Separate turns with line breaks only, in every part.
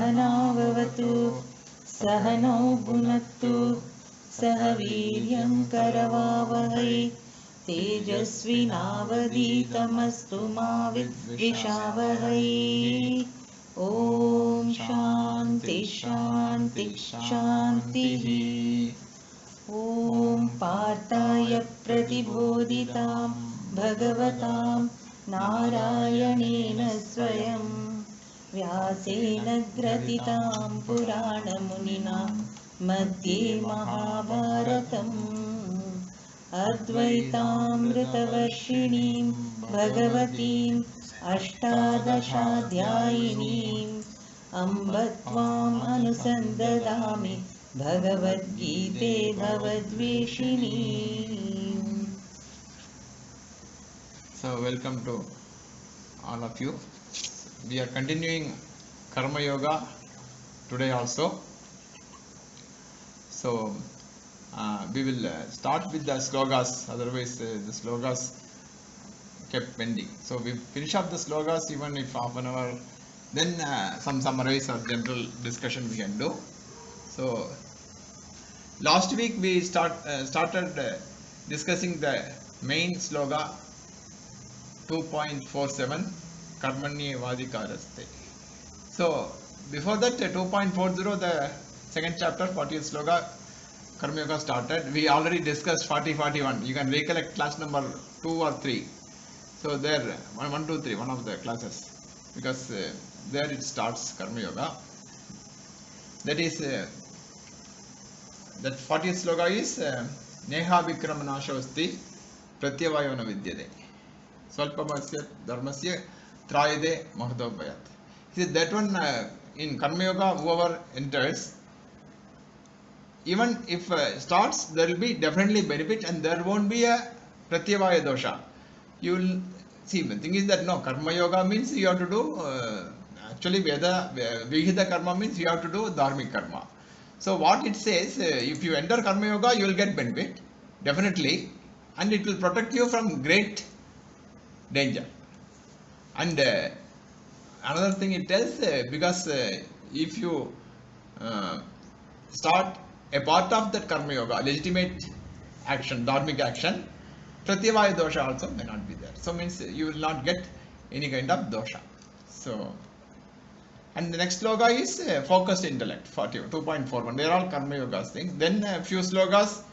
सहनाववतु सहनौ भुनक्तु सह वीर्यं करवावहै तेजस्विनावधीतमस्तु मा विद्विषावहै। ॐ शान्ति शान्ति शान्तिः। ॐ पार्थाय प्रतिबोधितां भगवतां नारायणेन स्वयं व्यासेन ग्रथितां पुराणमुनिना मध्ये महाभारतम् अद्वैतामृतवर्षिणीं भगवतीम् अष्टादशाध्यायिनीम् अम्ब त्वाम् अनुसन्दधामि भगवद्गीते भवद्वेषिणी।
So welcome to all of you. We are continuing Karma Yoga today also. So we will start with the slogas, otherwise the slogas kept pending. So we finish up the slogas even if half an hour, then some summarize or general discussion we can do. So last week we started discussing the main sloga 2.47 Karmanye Vadikaraste. So before that 2.40, the second chapter 40th sloga Karma Yoga started. We already discussed 40-41. You can recollect class number 2 or 3. So there 1, 2, 3, one of the classes, because there it starts Karma Yoga. That is that 40th sloga is Neha Vikramanashasti Pratyavayona Vidyade Swalpamasya Dharmasya Trayade Mahadobhayat. See that one in Karma Yoga, whoever enters, even if starts, there will be definitely benefit and there won't be a Pratyavaya dosha. You will see, the thing is that no, Karma Yoga means you have to do actually Vihita Karma means you have to do Dharmic Karma. So what it says, if you enter Karma Yoga, you will get benefit definitely, and it will protect you from great danger. And another thing it tells, because if you start a part of that Karma Yoga, legitimate action, dharmic action, Pratyavaya dosha also may not be there. So means you will not get any kind of dosha. So, and the next sloga is focused intellect, 2.41. They are all Karma Yogas things. Then a few slogas,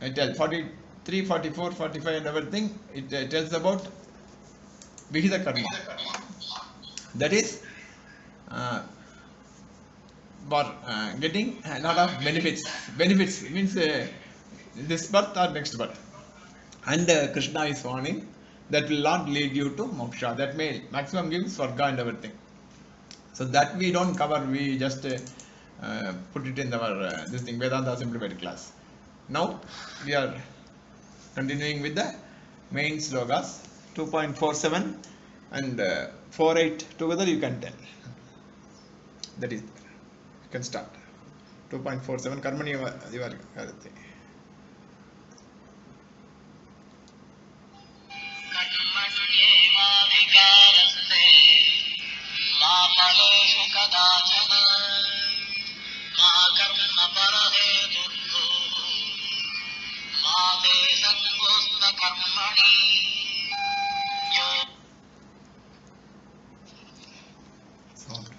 I tell 43, 44, 45 and everything, it tells about Vihita Karma. That is for getting a lot of benefits. Benefits means this birth or next birth. And Krishna is warning that will not lead you to moksha. That may maximum give swarga and everything. So that we don't cover. We just put it in our this thing Vedanta simplified class. Now we are continuing with the main slogas 2.47 and 48 together. You can tell. That is, you can start 2.47 Karmani Vadikaraste.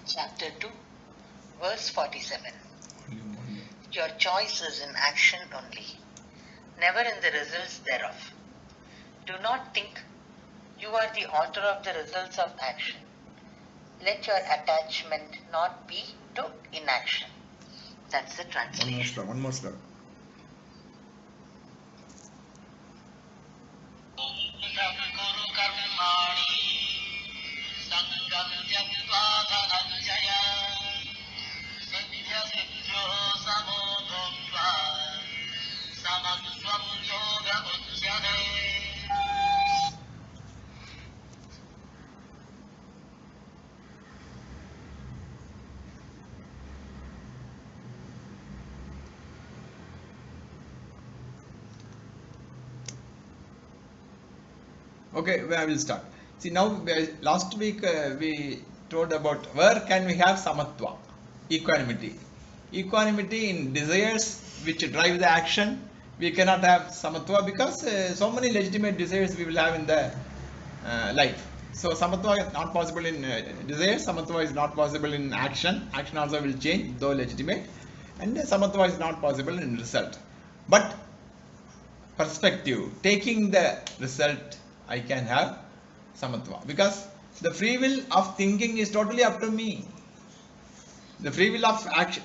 Chapter 2, verse 47. Your choice is in action only, never in the results thereof. Do not think you are the author of the results of action. Let your attachment not be to inaction. That's the translation.
One more slogan. Okay, I will start. See now, last week we told about where can we have samatva, equanimity. Equanimity in desires which drive the action, we cannot have samatva because so many legitimate desires we will have in the life. So samatva is not possible in desires, samatva is not possible in action. Action also will change, though legitimate, and samatva is not possible in result. But perspective, taking the result, I can have samatva because the free will of thinking is totally up to me. The free will of action,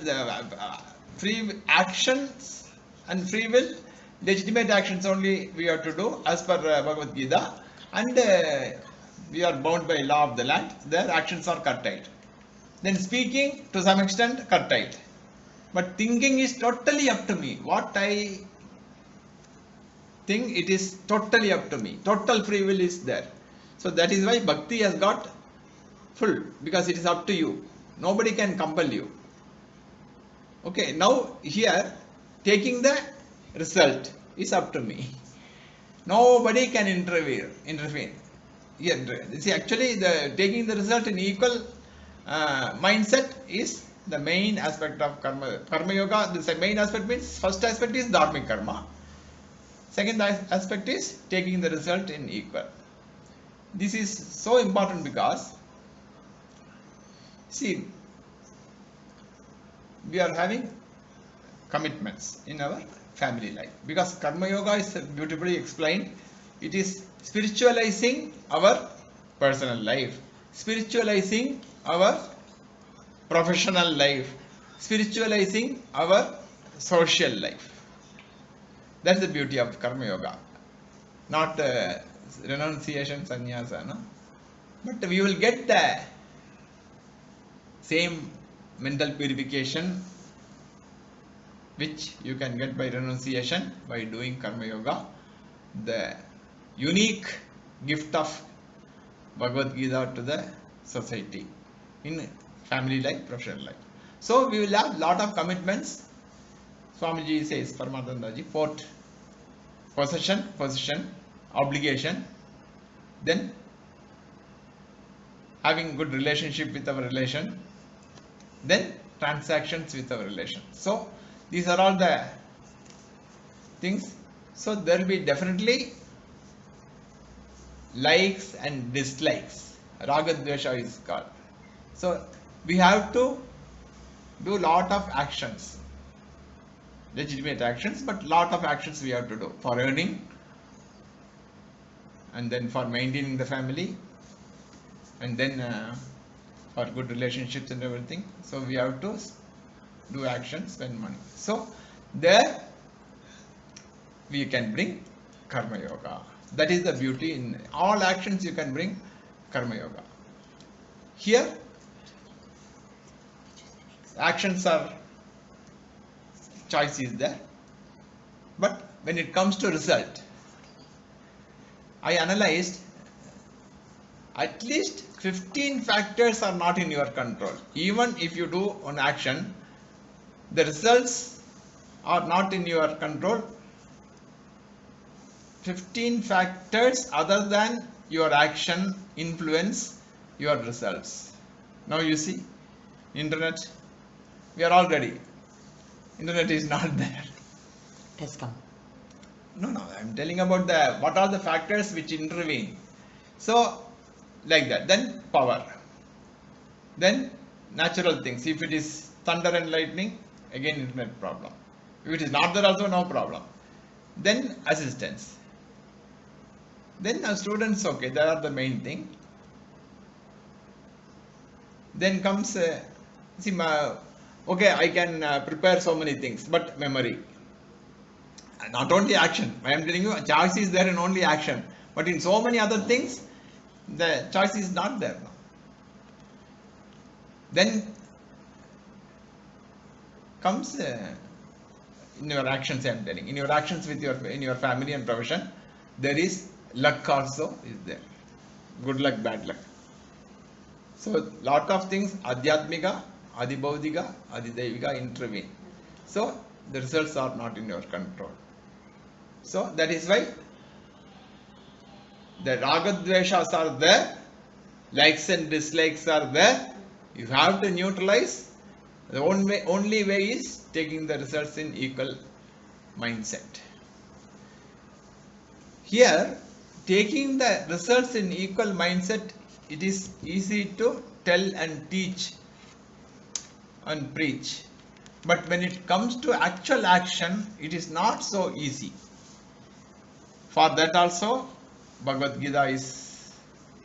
free actions and free will, legitimate actions only we have to do as per Bhagavad Gita, and we are bound by law of the land. Their actions are curtailed. Then speaking to some extent curtailed, but thinking is totally up to me. What I think, it is totally up to me. Total free will is there. So that is why bhakti has got full, because it is up to you. Nobody can compel you. Okay, now here taking the result is up to me. Nobody can intervene. Here, see, actually, the taking the result in equal mindset is the main aspect of karma yoga. The main aspect means first aspect is dharmic karma. Second aspect is taking the result in equal. This is so important because, see, we are having commitments in our family life because karma yoga is beautifully explained. It is spiritualizing our personal life, spiritualizing our professional life, spiritualizing our social life. That's the beauty of karma yoga, not renunciation, sannyasa, no? But we will get the same mental purification which you can get by renunciation by doing karma yoga. The unique gift of Bhagavad Gita to the society in family life, professional life. So we will have lot of commitments. Swamiji says, Paramatmanandaji, fourth, possession, obligation, then having good relationship with our relation, then transactions with our relation. So these are all the things. So there will be definitely likes and dislikes. Raga Dvesha is called. So we have to do lot of actions, legitimate actions, but lot of actions we have to do for earning, and then for maintaining the family, and then for good relationships and everything. So we have to do actions, spend money. So there we can bring karma yoga. That is the beauty. In all actions you can bring karma yoga. Here actions are, choice is there, but when it comes to result, I analyzed at least 15 factors are not in your control. Even if you do an action, the results are not in your control. 15 factors other than your action influence your results. Now you see, internet, we are all ready. Internet is not there.
It has come.
No, I am telling about the what are the factors which intervene. So like that. Then power. Then natural things. If it is thunder and lightning, again internet problem. If it is not there also, no problem. Then assistance. Then students, okay, they are the main thing. Then comes, okay, I can prepare so many things, but memory. Not only action. I am telling you, choice is there in only action. But in so many other things, the choice is not there now. Then comes in your actions, I am telling. In your actions with in your family and profession, there is luck also is there. Good luck, bad luck. So lot of things, Adhyatmika, Adibhaudika, Adidevika intervene. So the results are not in your control. So that is why the Ragadveshas are there, Likes and dislikes are there. You have to neutralize. The only way is taking the results in equal mindset. Here, taking the results in equal mindset, it is easy to tell and teach and preach. But when it comes to actual action, it is not so easy. For that also, Bhagavad Gita is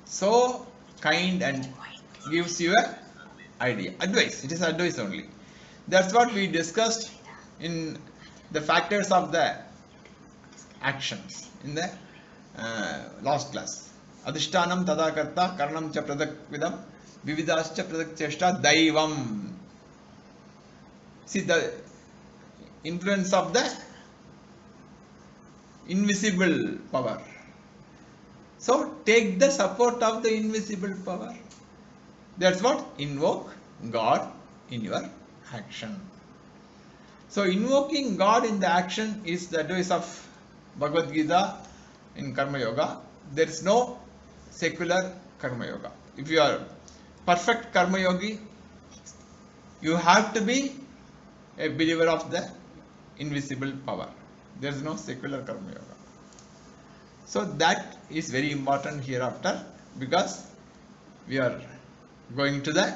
so kind and gives you an idea. Advice. It is advice only. That's what we discussed in the factors of the actions in the last class. Adhishtanam tadakarta karanam cha pradakvidam vividascha pradakcheshta daivam. See the influence of the invisible power. So take the support of the invisible power. That's what invoke God in your action. So invoking God in the action is the advice of Bhagavad Gita in Karma Yoga. There is no secular Karma Yoga. If you are perfect Karma Yogi, you have to be a believer of the invisible power. There is no secular Karma Yoga. So that is very important hereafter, because we are going to the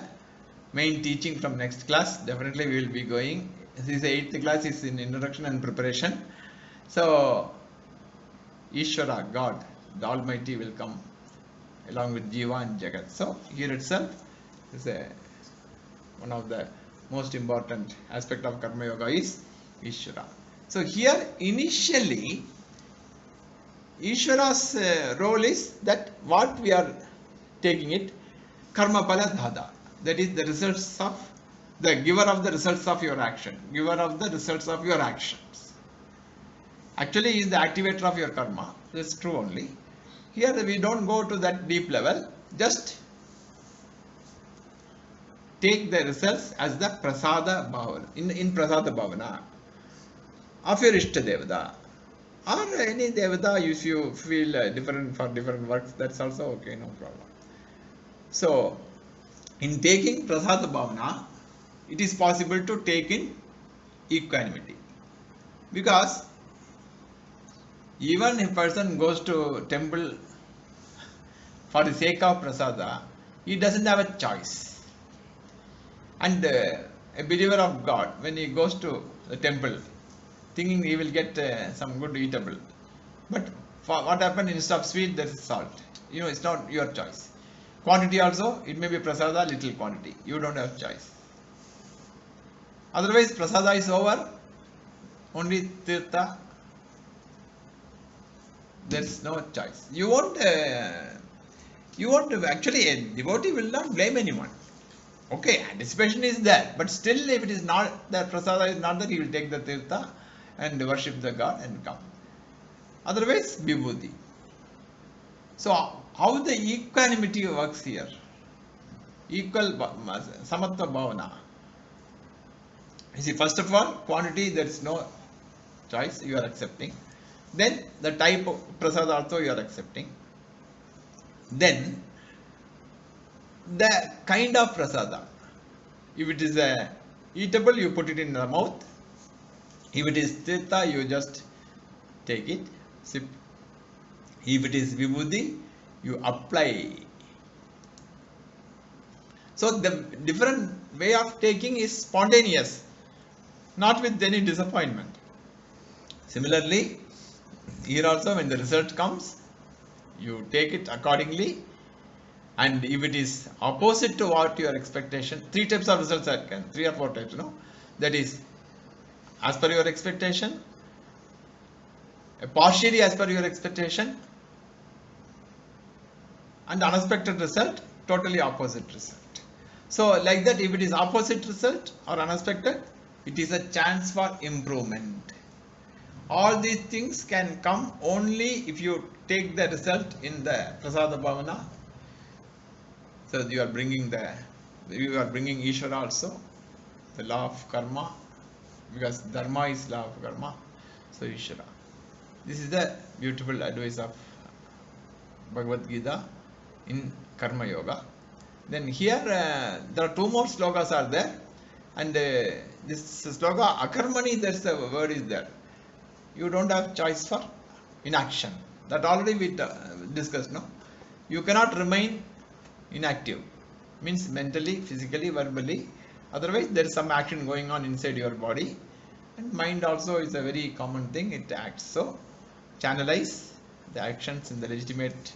main teaching from next class. Definitely we will be going. This is the 8th class, is in introduction and preparation. So Ishvara, God, the Almighty, will come along with Jiva and Jagat. So here itself is one of the most important aspect of Karma Yoga is Ishvara. So here initially Ishvara's role is that what we are taking it, Karma Pala Dhada, that is the results of the giver of the results of your action, giver of the results of your actions. Actually he is the activator of your karma. That's true only. Here we don't go to that deep level, just take the results as the Prasada Bhavana, in Prasada Bhavana of your Ishta Devata, or any Devata. If you feel different for different works, that's also okay, no problem. So in taking Prasada Bhavana, it is possible to take in equanimity, because even if a person goes to temple for the sake of prasada, he doesn't have a choice. And a believer of God, when he goes to the temple thinking he will get some good eatable, but for what happened, instead of sweet there is salt. It's not your choice. Quantity also, it may be prasada, little quantity, you don't have choice. Otherwise prasada is over, only tirtha, there is no choice. You won't actually, a devotee will not blame anyone. Okay, anticipation is there, but still if it is not, the prasada is not there, he will take the tirtha and worship the God and come. Otherwise vibhuti. So how the equanimity works here? Equal samatva bhavana. You see, first of all, quantity, there is no choice, you are accepting. Then the type of prasada also you are accepting. Then the kind of prasada. If it is eatable, you put it in the mouth. If it is tirtha, you just take it, sip. If it is vibhuti, you apply. So the different way of taking is spontaneous, not with any disappointment. Similarly, here also when the result comes, you take it accordingly, and if it is opposite to what your expectation, 3 types of results are 3 or 4 types, that is as per your expectation, partially as per your expectation, and unexpected result, totally opposite result. So like that, if it is opposite result or unexpected, it is a chance for improvement. All these things can come only if you take the result in the prasada bhavana. So you are bringing Ishvara also, the law of karma, because dharma is law of karma. So Ishvara. This is the beautiful advice of Bhagavad Gita in Karma Yoga. Then here there are two more slokas are there, and this sloka akarmani, that's the word is there. You don't have choice for inaction. That already we discussed, no? You cannot remain inactive. Means mentally, physically, verbally. Otherwise, there is some action going on inside your body. And mind also is a very common thing. It acts. So, channelize the actions in the legitimate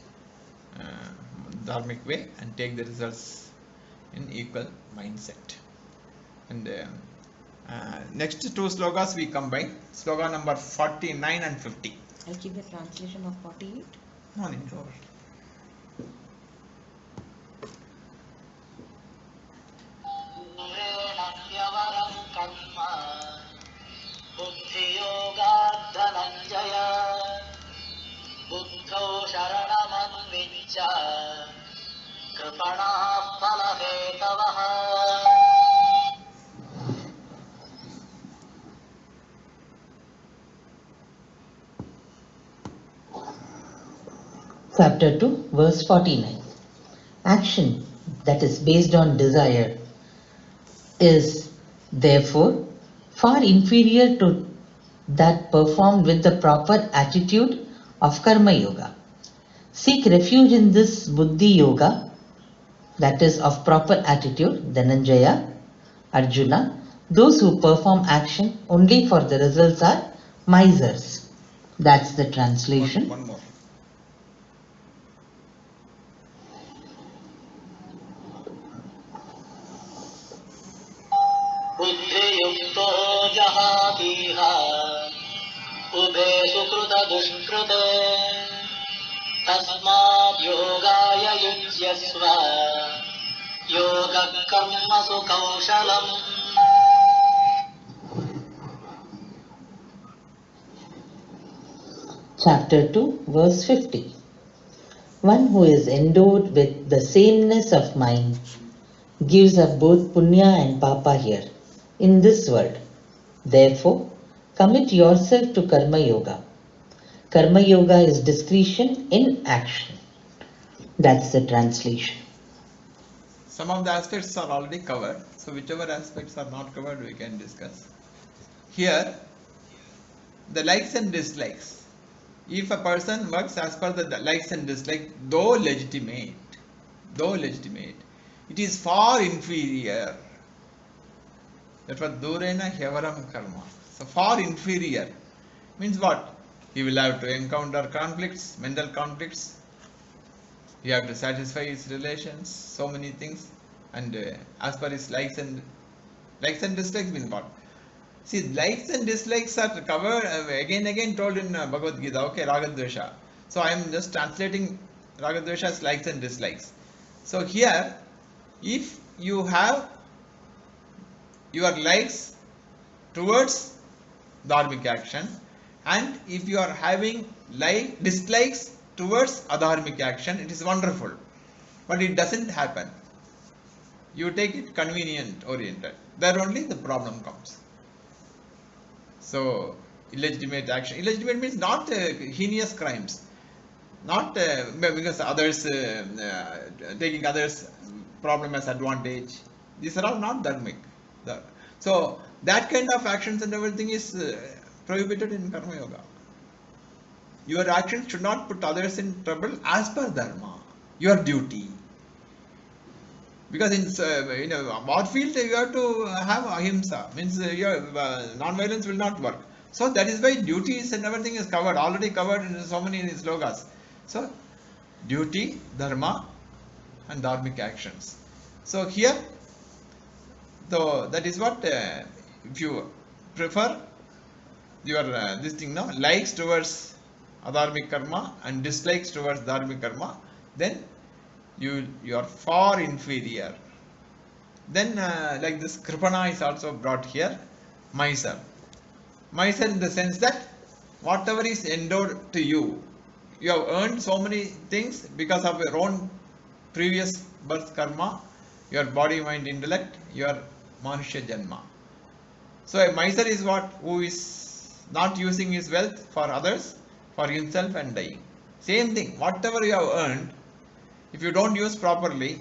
dharmic way and take the results in equal mindset. And next two slokas we combine. Sloka number 49 and 50.
I'll keep the translation of 48.
No need to over.
Chapter 2, verse 49. Action that is based on desire is therefore far inferior to that performed with the proper attitude of Karma Yoga. Seek refuge in this Buddhi Yoga, that is of proper attitude, Dhananjaya, Arjuna. Those who perform action only for the results are misers. That's the translation.
One more.
बुद्धियुक्तो जहातीह उभे सुकृत दुष्कृते तस्माद् योगाय युज्यस्व योगकर्मसु कौशलम्.
Chapter 2, verse 50. One who is endowed with the sameness of mind gives up both punya and papa here, in this world. Therefore, commit yourself to Karma Yoga. Karma Yoga is discretion in action. That's the translation.
Some of the aspects are already covered, so whichever aspects are not covered we can discuss. Here, the likes and dislikes. If a person works as per the likes and dislikes, though legitimate, it is far inferior. Therefore, durena hyevaram karma. So far inferior means what? He will have to encounter conflicts, mental conflicts. You have to satisfy his relations, so many things, and as per his likes and dislikes mean what? See, likes and dislikes are covered again told in Bhagavad Gita. Okay, Ragadvesha. So I am just translating Ragadvesha as likes and dislikes. So here, if you have your likes towards dharmic action, and if you are having dislikes towards adharmic action, it is wonderful, but it doesn't happen. You take it convenient oriented. There only the problem comes. So illegitimate action. Illegitimate means not heinous crimes, not because others taking others' problem as advantage. These are all not dharmic. So that kind of actions and everything is prohibited in Karma Yoga. Your actions should not put others in trouble as per dharma, your duty. Because in war field you have to have ahimsa, means your non-violence will not work. So that is why duties and everything is covered, already covered in so many slokas. So duty, dharma and dharmic actions. So here, so that is what if you prefer your this thing now, likes towards adharmic karma and dislikes towards dharmic karma, then you are far inferior. Then like this kripana is also brought here, miser. Miser in the sense that whatever is endowed to you, you have earned so many things because of your own previous birth karma, your body, mind, intellect, your manushya janma. So a miser is what? Who is not using his wealth for others, for himself and dying. Same thing, whatever you have earned, If you don't use properly,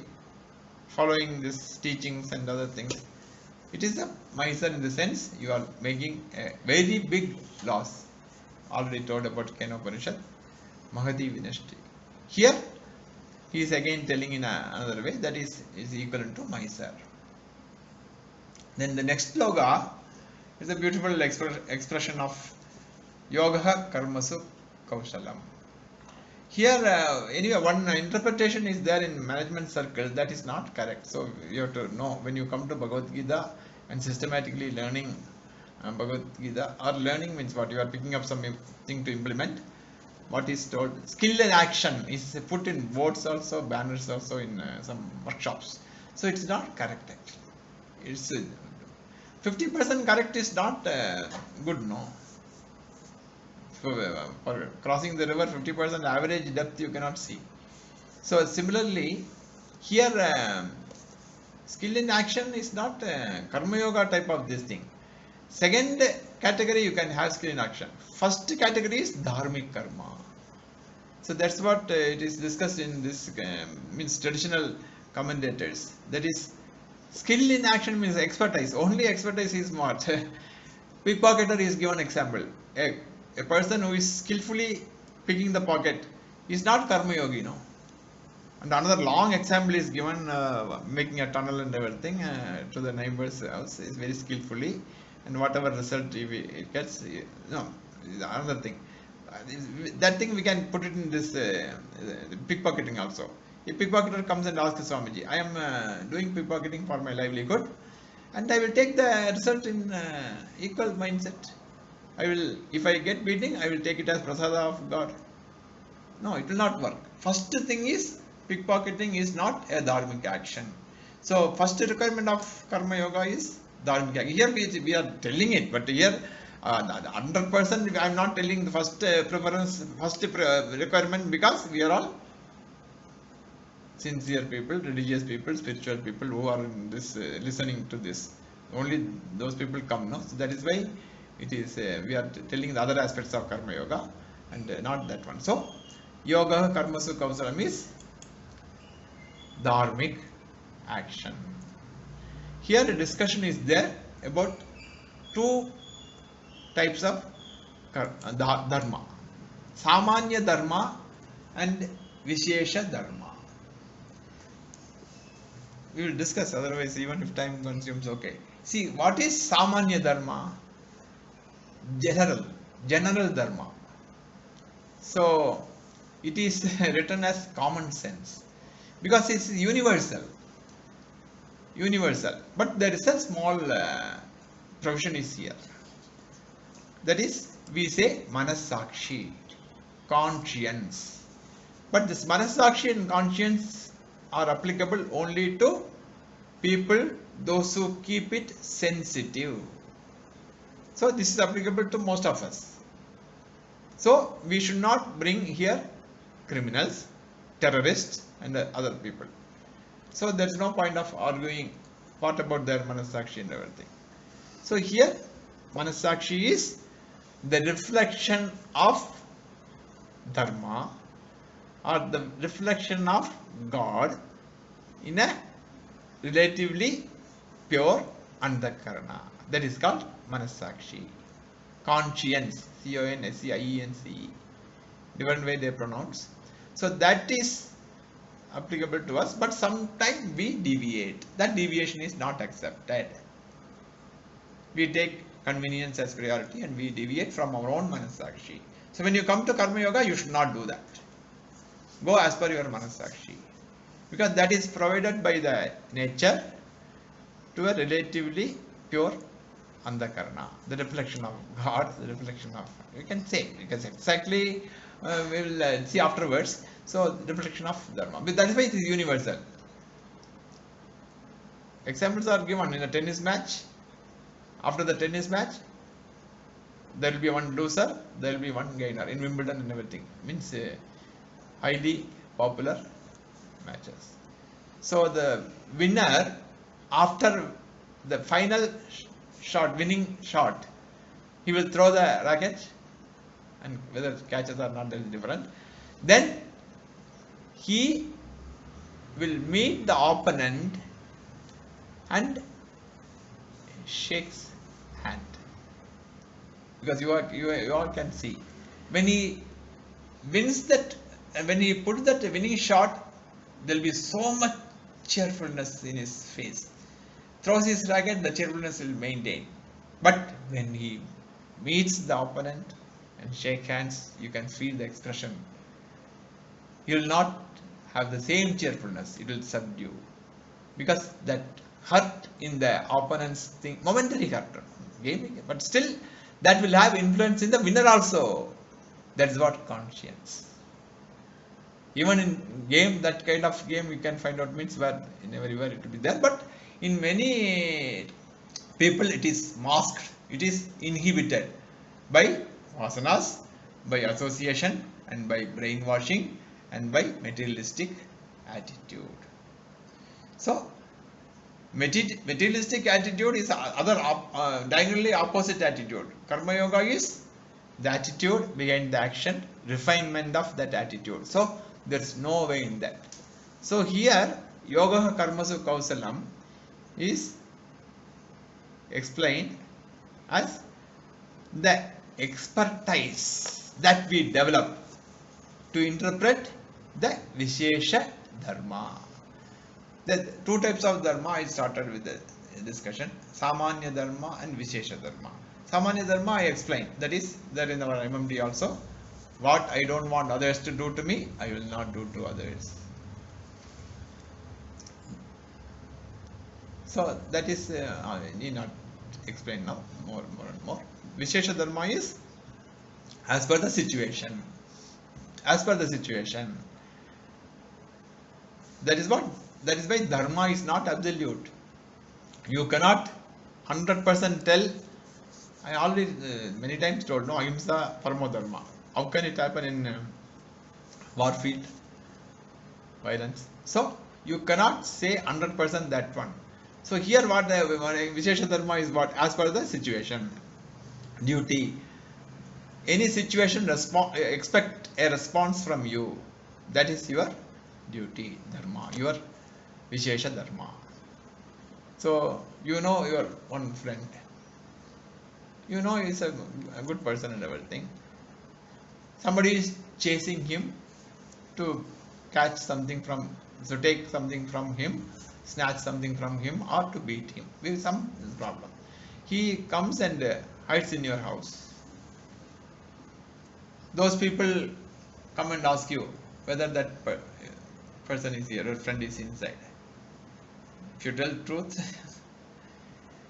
following these teachings and other things, it is a miser in the sense you are making a very big loss. Already told about Kenopanishad, Mahati Vinashti. Here, he is again telling in another way that is equivalent to miser. Then the next sloka is a beautiful expression of Yoga Karmasu Kaushalam. Here, anyway, one interpretation is there in management circle that is not correct. So you have to know when you come to Bhagavad Gita and systematically learning Bhagavad Gita, or learning means what you are picking up something to implement. What is told, skill and action is put in boards also, banners also in some workshops. So it's not correct actually. It's 50% correct is not good, no. For crossing the river, 50% average depth you cannot see. So similarly, here skill in action is not karma yoga type of this thing. Second category you can have skill in action. First category is dharmic karma. So that's what it is discussed in this means traditional commentators. That is, skill in action means expertise. Only expertise is what. Pickpocketer is given example. A person who is skillfully picking the pocket is not karma yogi, no. And another long example is given, making a tunnel and everything to the neighbor's house is very skillfully, and whatever result he gets, no, another thing. That thing we can put it in this pickpocketing also. A pickpocketer comes and asks Swamiji, I am doing pickpocketing for my livelihood, and I will take the result in equal mindset. I will, if I get beating, I will take it as prasada of God. No, it will not work. First thing is, pickpocketing is not a dharmic action. So first requirement of karma yoga is dharmic action. Here we are telling it, but here 100% I am not telling the first preference, first requirement, because we are all sincere people, religious people, spiritual people who are in this listening to this. Only those people come, no? So that is why it is we are telling the other aspects of karma yoga and not that one. So yoga karmasu kausalam is dharmic action. Here a discussion is there about two types of dharma, samanya dharma and vishesha dharma. We will discuss, otherwise even if time consumes, okay. See, what is samanya dharma? General dharma. So it is written as common sense because it is universal. But there is a small provision is here. That is, we say manasakshi, conscience. But this manasakshi and conscience are applicable only to people, those who keep it sensitive. So this is applicable to most of us. So we should not bring here criminals, terrorists and other people. So there is no point of arguing what about their manasakshi and everything. So here manasakshi is the reflection of dharma or the reflection of God in a relatively pure antakarana. That is called manasakshi. Conscience, C-O-N-S-C-I-E-N-C-E. Different way they pronounce. So that is applicable to us, but sometimes we deviate. That deviation is not accepted. We take convenience as priority and we deviate from our own manasakshi. So when you come to karma yoga, you should not do that. Go as per your manasakshi, because that is provided by the nature to a relatively pure antakarana, the reflection of God, the reflection of, you can say, because exactly we will see afterwards. So the reflection of dharma, but that is why it is universal. Examples are given in a tennis match. After the tennis match, there will be one loser, there will be one gainer in Wimbledon and everything. Means highly popular matches. So the winner, after the final shot, winning shot, he will throw the racket, and whether catches or not, that is different. Then he will meet the opponent and shakes hand. Because you all can see, when he wins that, when he puts that winning shot, there will be so much cheerfulness in his face. Throws his racket, the cheerfulness will maintain. But when he meets the opponent and shake hands, you can feel the expression. He will not have the same cheerfulness, it will subdue. Because that hurt in the opponent's thing, momentary hurt, gaming, but still that will have influence in the winner also. That is what conscience. Even in game, that kind of game you can find out means where in everywhere it will be there, but in many people it is masked, it is inhibited by vasanas, by association and by brainwashing and by materialistic attitude. So materialistic attitude is other diagonally opposite attitude. Karma yoga is the attitude behind the action, refinement of that attitude. So there's no way in that. So here yoga karmasu kausalam is explained as the expertise that we develop to interpret the Vishesha Dharma. The two types of Dharma I started with the discussion, Samanya Dharma and Vishesha Dharma. Samanya Dharma I explained, that is there in our MMD also. What I don't want others to do to me, I will not do to others. So that is, I need not explain now more and more. Vishesha Dharma is as per the situation. As per the situation. That is what? That is why Dharma is not absolute. You cannot 100% tell. I already many times told, no, Ahimsa Paramo Dharma. How can it happen in war field? Violence. So you cannot say 100% that one. So here what the Vishesha Dharma is what? As per the situation. Duty. Any situation expect a response from you. That is your duty, Dharma, your Vishesha Dharma. So you know your one friend. You know he's a good person and everything. Somebody is chasing him to catch something from, so take something from him, snatch something from him, or to beat him with some problem. He comes and hides in your house. Those people come and ask you whether that person is here, your friend is inside. If you tell truth,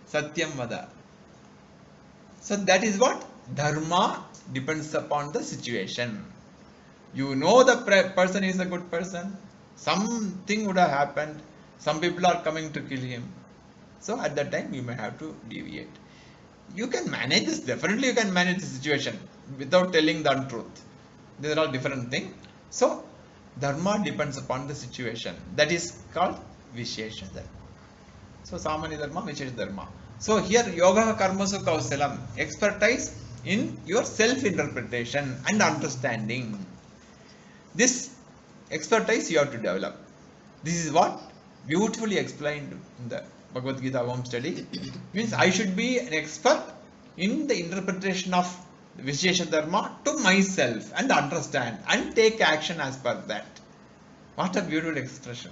Satyam Vada. So that is what? Dharma depends upon the situation. You know the person is a good person. Something would have happened. Some people are coming to kill him. So at that time you may have to deviate. You can manage this. Definitely you can manage the situation without telling the untruth. These are all different things. So Dharma depends upon the situation. That is called Vishesha Dharma. So Samanya Dharma, Vishesha Dharma. So here Yoga Karmasu Kausalam, expertise in your self-interpretation and understanding. This expertise you have to develop. This is what beautifully explained in the Bhagavad Gita home study. Means I should be an expert in the interpretation of Vishesha Dharma to myself and understand and take action as per that. What a beautiful expression.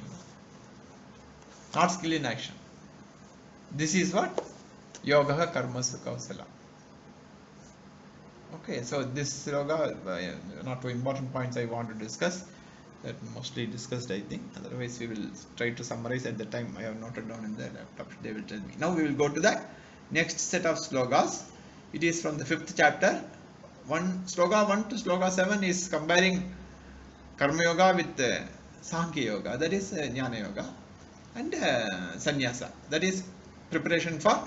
Not skill in action. This is what? Yoga Karmasu Kausalam. Okay, so this yoga, not two important points I want to discuss. That mostly discussed, I think. Otherwise, we will try to summarize at the time. I have noted down in the laptop. They will tell me. Now we will go to the next set of slogas. It is from the 5th chapter. Sloga 1 to sloga 7 is comparing Karma Yoga with Sankhya Yoga. That is Jnana Yoga. And Sannyasa. That is preparation for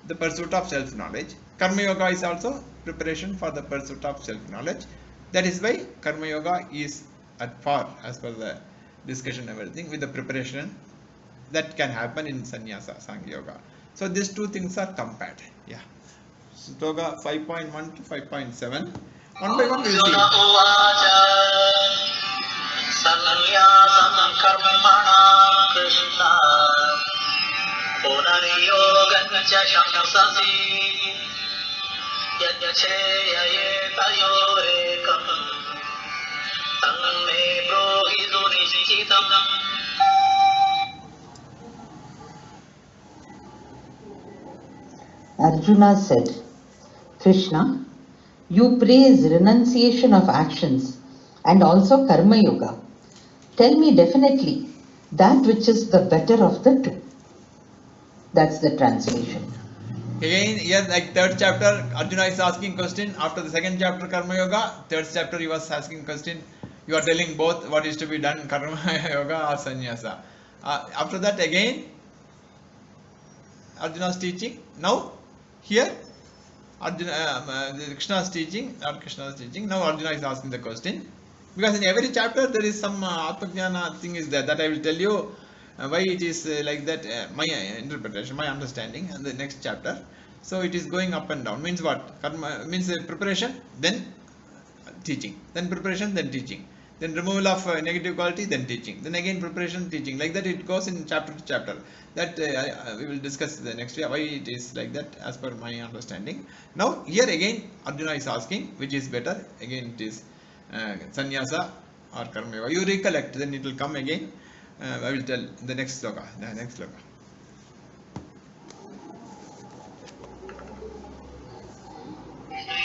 the pursuit of self-knowledge. Karma Yoga is also preparation for the pursuit of self-knowledge. That is why Karma Yoga is at par as per the discussion and everything with the preparation that can happen in Sannyasa, Sankhya Yoga. So these two things are compared. Yeah. Sloga 5.1 to 5.7. One by one we will see.
Sannyasam कर्मणा कृष्ण पुनर्योगं च शंससि यच्छेययेतयोरेकम् तन्मे ब्रूहि सुनिश्चितम्.
Arjuna said, Krishna, you praise renunciation of actions and also karma yoga. Tell me definitely that which is the better of the two. That's the translation.
Again, here like third chapter, Arjuna is asking question. After the second chapter, Karma Yoga, third chapter he was asking question. You are telling both what is to be done, Karma Yoga or Sannyasa. After that again, Arjuna is teaching. Now, here, Arjuna, Krishna is teaching, or Krishna is teaching. Now Arjuna is asking the question. Because in every chapter there is some Atmajnana thing is there that I will tell you why it is like that, my interpretation, my understanding, and the next chapter. So it is going up and down. Means what? Karma means preparation, then teaching, then preparation, then teaching, then removal of negative quality, then teaching, then again preparation, teaching. Like that it goes in chapter to chapter. That we will discuss the next year why it is like that as per my understanding. Now here again Arjuna is asking which is better. Again it is sannyasa or karma yoga. You recollect, then it will come again. I will tell the next sloka.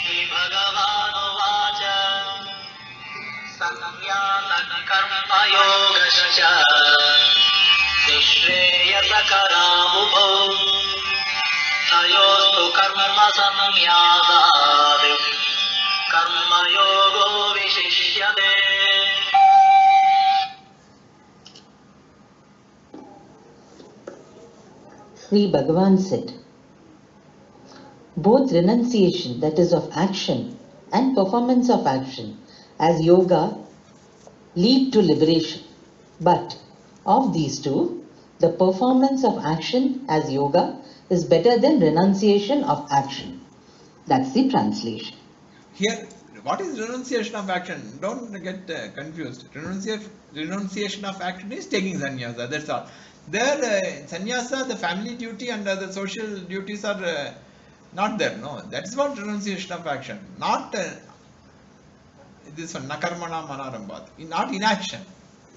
श्रीभगवानुवाच संज्ञातकर्मयोगश्च निःश्रेयसकरावुभौ तयोस्तु कर्मसंन्यासात् कर्मयोगो विशिष्यते.
Sri Bhagavan said, both renunciation, that is of action, and performance of action as yoga lead to liberation. But of these two, the performance of action as yoga is better than renunciation of action. That's the translation.
Here, what is renunciation of action? Don't get confused. Renunciation of action is taking sannyasa, that's all. There, sannyasa, the family duty and the social duties are not there. No, that's what renunciation of action. Not this one, nakarmana manarambhat. Not inaction.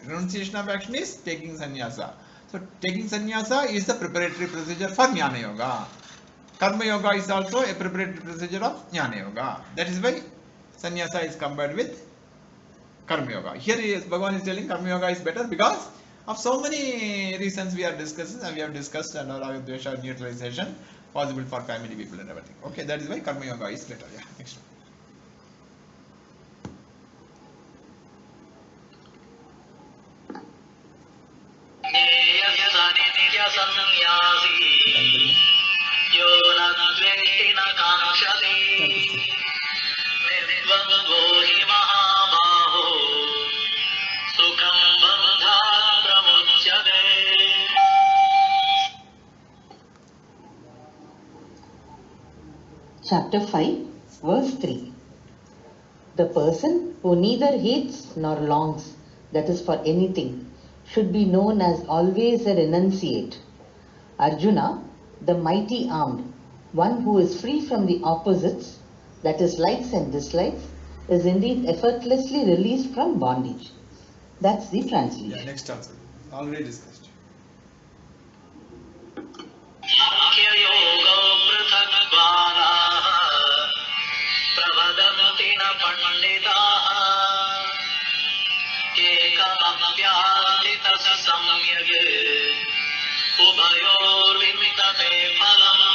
Renunciation of action is taking sannyasa. So, taking sannyasa is the preparatory procedure for jnana yoga. Karma yoga is also a preparatory procedure of jnana yoga. That is why sannyasa is combined with karma yoga. Here Bhagavan is telling karma yoga is better because of so many reasons we are discussing, and we have discussed under Ragadvesha neutralization possible for family people and everything. Okay, that is why karma yoga is better. Yeah, next one.
यो न द्वेष्टि न काङ्क्षति निर्द्वन्द्वो हि महाबाहो सुखं बन्धात् प्रमुच्यते.
Chapter 5, verse 3. The person who neither hates nor longs, that is for anything, should be known as always a renunciate. Arjuna, the mighty armed, one who is free from the opposites, that is likes and dislikes, is indeed effortlessly released from bondage. That's the translation.
Yeah, next answer. Already discussed.
साङ्ख्ययोगो पृथग्बालाः प्रवदन्ति न पण्डिताः एकमप्यास्ति तस्य सम्यग् उभयोर्विमितते फलम्.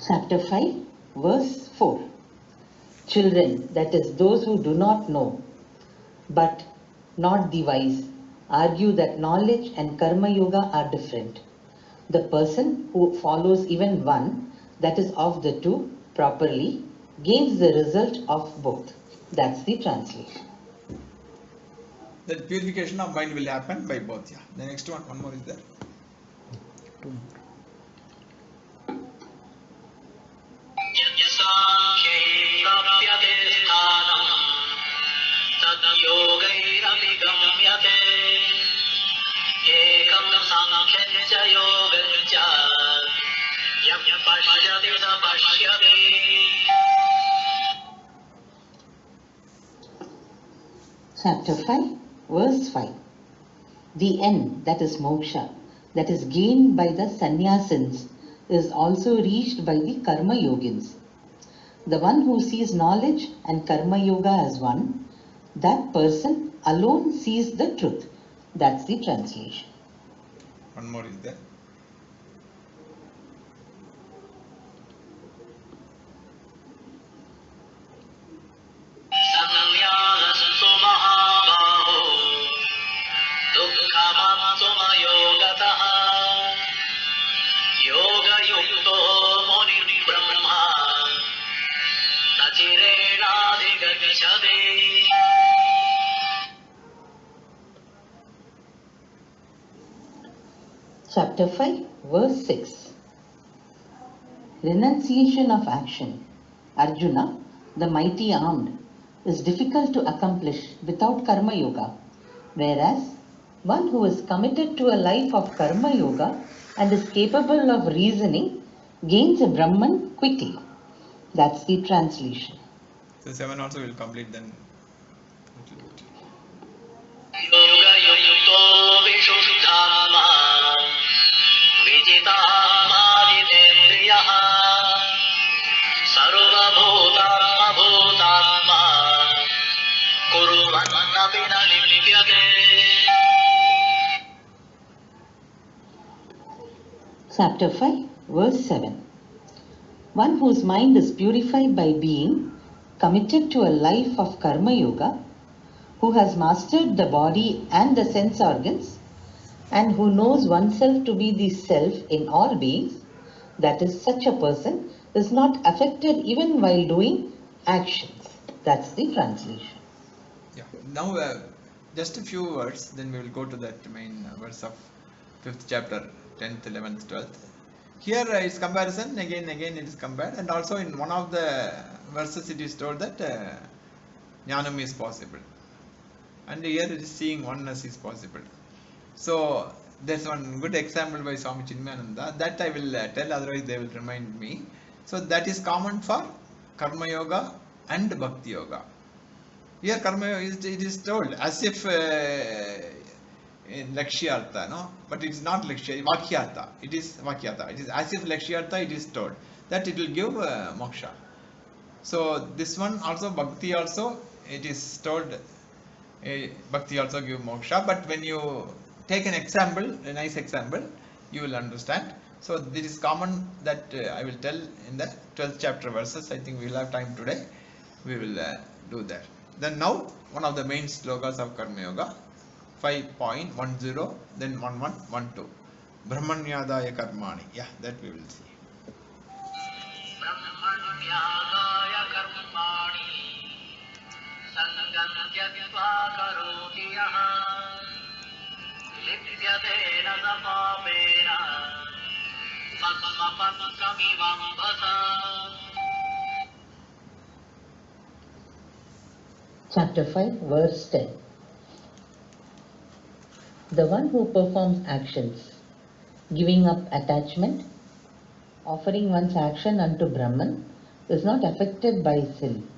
Chapter 5, verse 4. Children, that is those who do not know, but not the wise, argue that knowledge and karma yoga are different. The person who follows even one, that is of the two, properly, gains the result of both. That's the translation.
That purification of mind will happen by both. Yeah. The next one more is there.
यज्ञसाङ्ख्यै प्राप्यते स्थानम् गम्यते एकं साङ्ख्यं च योगं च यं पश्यति स पश्यति.
Chapter 5, verse 5. The end, that is moksha, that is gained by the sannyasins, is also reached by the karma yogins. The one who sees knowledge and karma yoga as one, that person alone sees the truth. That's the translation.
One more is there.
संन्यासस्तु महाबाहो दुःखमप्सुमयोगतः योगयुक्तो मुनिर्ब्रह्मा न चिरेणाधिगच्छति.
Chapter 5, verse 6. Renunciation of action. Arjuna, the mighty armed, is difficult to accomplish without karma yoga, whereas one who is committed to a life of karma yoga and is capable of reasoning gains a Brahman quickly. That's the translation.
So 7 also will complete then.
योगयुक्तो विशुद्धात्मा विजितात्माजितेन्द्रियः सर्वभूतात्मा कुर्वन्नपि न लिप्यते.
Chapter 5, verse 7. One whose mind is purified by being committed to a life of karma yoga, who has mastered the body and the sense organs, and who knows oneself to be the self in all beings, that is, such a person is not affected even while doing actions. That's the translation.
Yeah. Now just a few words, then we will go to that main verse of 5th chapter, 10th, 11th, 12th. Here is comparison, again it is compared, and also in one of the verses it is told that jnanam is possible, and here it is seeing oneness is possible. So there's one good example by Swami Chinmayananda that I will tell, otherwise they will remind me. So that is common for karma yoga and bhakti yoga. Here karma yoga it is told as if in lakshyartha, no, but it is not lakshya, vakyartha. It is vakyartha. It is as if lakshyartha it is told that it will give moksha. So this one also, bhakti also, it is told bhakti also give moksha, but when you take an example, a nice example, you will understand. So this is common that I will tell in the 12th chapter verses. I think we will have time today. We will do that. Then now one of the main slokas of Karma Yoga, 5.10, then 1112. Brahmanyadaya karmani. Yeah, that we will see.
ब्रह्मण्यादाय कर्माणि सङ्गं त्यक्त्वा करोति यः लिप्यते न स पापेन पद्मपत्रमिवाम्भसा.
Chapter 5, verse 10. The one who performs actions, giving up attachment, offering one's action unto Brahman, is not affected by sin,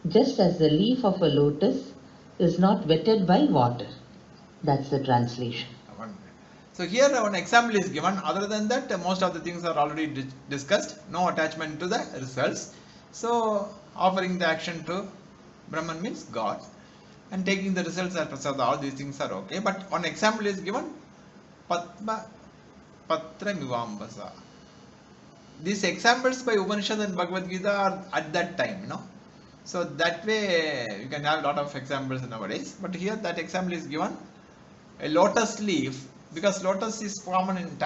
just as the leaf of a lotus is not wetted by water. That's the translation.
So here one example is given. Other than that, most of the things are already discussed. No attachment to the results. So offering the action to Brahman means God, and taking the results as prasada, all these things are okay. But one example is given, Padma Patra Mivambasa. These examples by Upanishad and Bhagavad Gita are at that time, you know. So that way you can have a lot of examples nowadays. But here that example is given, a lotus leaf, because lotus is common in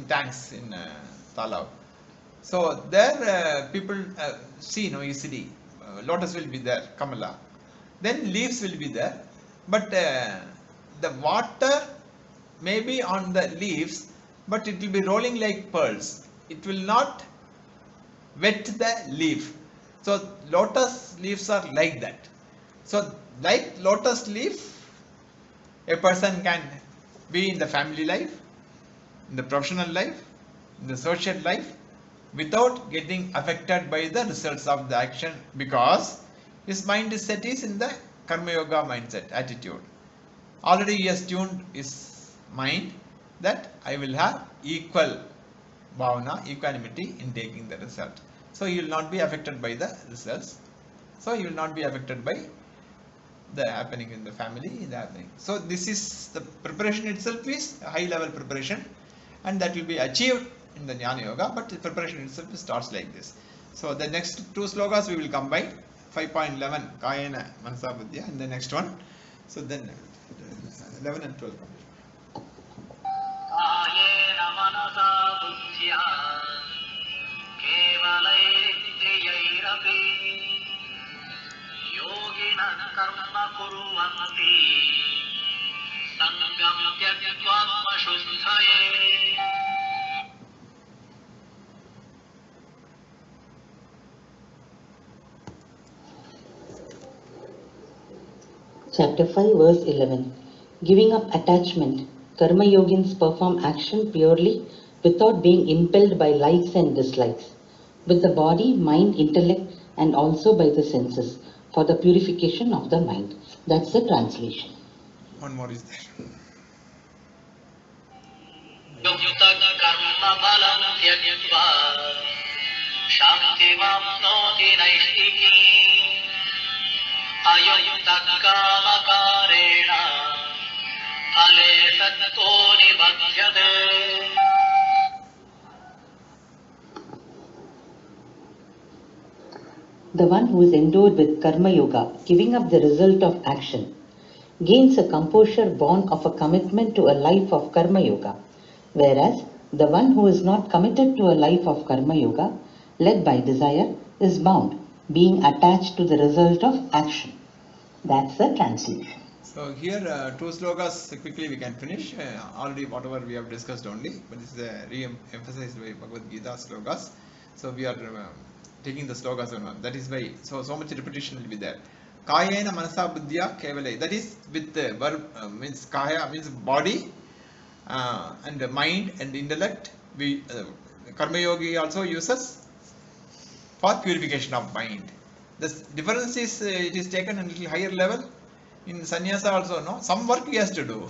tanks in Talav. So there people see easily. Lotus will be there, Kamala. Then leaves will be there. But the water may be on the leaves, but it will be rolling like pearls. It will not wet the leaf. So lotus leaves are like that. So like lotus leaf, A person can be in the family life, in the professional life, in the social life, without getting affected by the results of the action, because his mind is set is in the Karma Yoga mindset, attitude. Already he has tuned his mind that I will have equal bhavana, equanimity in taking the result. So he will not be affected by the results. So he will not be affected by the happening in the family, the happening. So this is the preparation itself is a high level preparation, and that will be achieved in the Jnana Yoga, but the preparation itself starts like this. So the next two slokas we will combine, 5.11 Kayena Manasa Buddhya, and the next one. So then 11 and 12.
कायेन मनसा बुद्ध्या केवलैरिन्द्रियैरपि योगिनः कर्म कुर्वन्ति सङ्गं त्यक्त्वात्मशुद्धये.
Chapter 5, verse 11. Giving up attachment, Karma Yogins perform action purely without being impelled by likes and dislikes, with the body, mind, intellect, and also by the senses, for the purification of the mind. That's the translation.
One more is there.
युक्तकर्मफलं त्यक्त्वा शान्तिमाप्नोति नैष्ठिकीम् अयुक्तकामकारेण फले सत्तो निबध्यते.
The one who is endowed with Karma Yoga, giving up the result of action, gains a composure born of a commitment to a life of Karma Yoga, whereas the one who is not committed to a life of Karma Yoga, led by desire, is bound, being attached to the result of action. That's the translation.
So here two slokas quickly we can finish. Already whatever we have discussed only, but this is re-emphasized by Bhagavad Gita slokas. So we are taking the slokas on one. That is why so much repetition will be there. Kayena Manasa Buddhya Kevalai. That is with the verb means Kaya means body and mind and intellect. We Karma Yogi also uses for purification of mind. The difference is it is taken a little higher level. In sannyasa also, no, some work he has to do.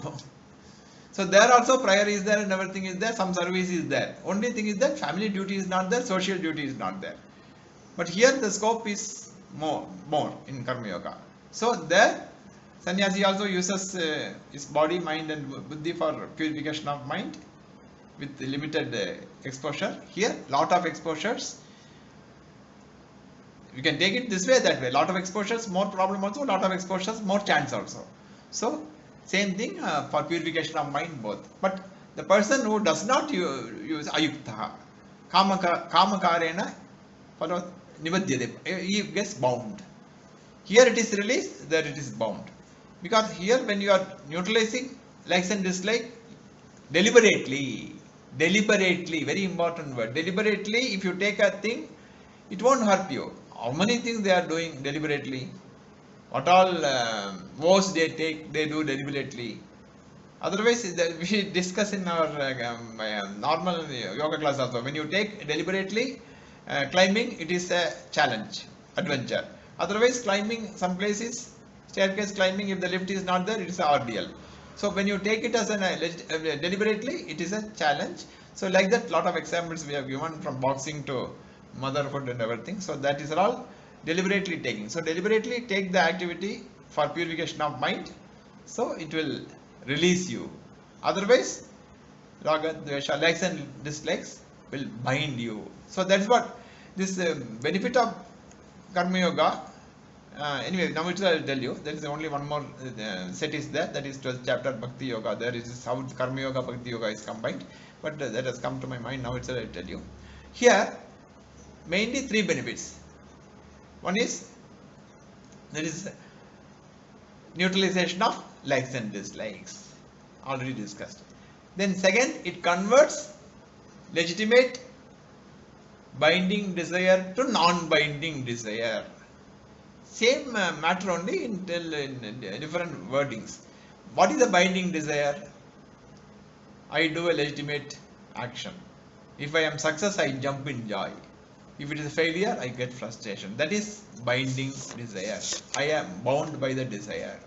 So there also prayer is there and everything is there, some service is there. Only thing is that family duty is not there, social duty is not there. But here the scope is more in Karma Yoga. So there sannyasi also uses his body, mind and buddhi for purification of mind with limited exposure. Here lot of exposures. You can take it this way, that way. Lot of exposures, more problem also. Lot of exposures, more chance also. So same thing for purification of mind both. But the person who does not use ayukta, kamakarena, follow nivadhyate, he gets bound. Here it is released, there it is bound. Because here when you are neutralizing likes and dislikes, deliberately, very important word, deliberately, if you take a thing, it won't hurt you. How many things they are doing deliberately? What all vows they take, they do deliberately. Otherwise, we discuss in our normal yoga class also. When you take deliberately climbing, it is a challenge, adventure. Otherwise, climbing some places, staircase climbing, if the lift is not there, it is an ordeal. So when you take it as deliberately, it is a challenge. So like that, lot of examples we have given from boxing to motherhood and everything. So that is all deliberately taking. So deliberately take the activity for purification of mind. So it will release you. Otherwise, raga, dvesha, likes and dislikes will bind you. So that is what this benefit of Karma Yoga. Anyway, now I will tell you. There is only one more set is there. That is 12th chapter Bhakti Yoga. There is how Karma Yoga, Bhakti Yoga is combined. But that has come to my mind. Now itself I will tell you. Here, mainly three benefits. One is there is neutralization of likes and dislikes, already discussed. Then second, it converts legitimate binding desire to non-binding desire. Same matter only in different wordings. what is the binding desire? I do a legitimate action. If I am success, I jump in joy. If it is a failure, I get frustration. That is binding desire. I am bound by the desire.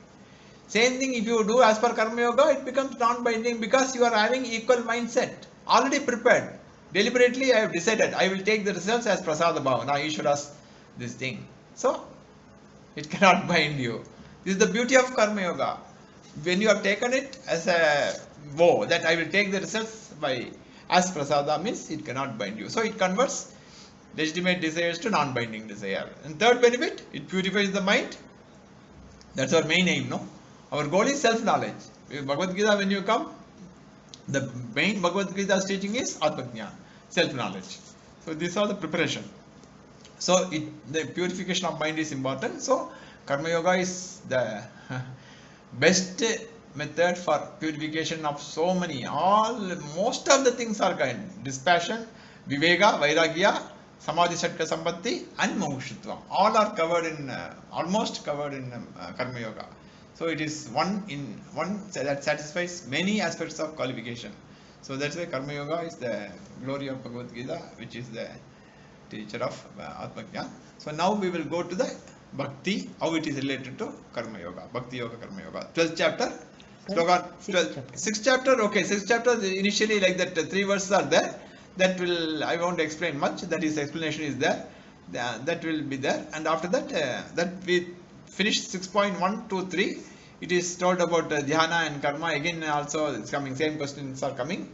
Same thing if you do as per Karma Yoga, it becomes non-binding because you are having equal mindset, already prepared. Deliberately I have decided I will take the results as Prasada Bhavana, Ishvara's this thing. So, it cannot bind you. This is the beauty of Karma Yoga. When you have taken it as a vow that I will take the results by as Prasada means it cannot bind you. So, it converts legitimate desires to non-binding desire. And third benefit, it purifies the mind. That's our main aim, no? Our goal is self-knowledge. Bhagavad Gita, when you come, the main Bhagavad Gita's teaching is Atmajnana, self-knowledge. So these are the preparation. So the purification of mind is important. So Karma Yoga is the best method for purification of so many. Most of the things are kind. Dispassion, Viveka, Vairagya, Samadhi, Shatka, Sampatti, and Mumukshutva. All are covered in, almost covered in Karma Yoga. So it is one that satisfies many aspects of qualification. So that's why Karma Yoga is the glory of Bhagavad Gita, which is the teacher of Atmajnana. So now we will go to the Bhakti, how it is related to Karma Yoga, Bhakti Yoga, Karma Yoga. 12th chapter, slogan, 6th chapter, okay, 6th chapter initially like that 3 verses are there. That will, I won't explain much, that is explanation is there, that will be there. And after that, that we finished 6.1 to 3, it is told about dhyana and karma. Again also it's coming, same questions are coming.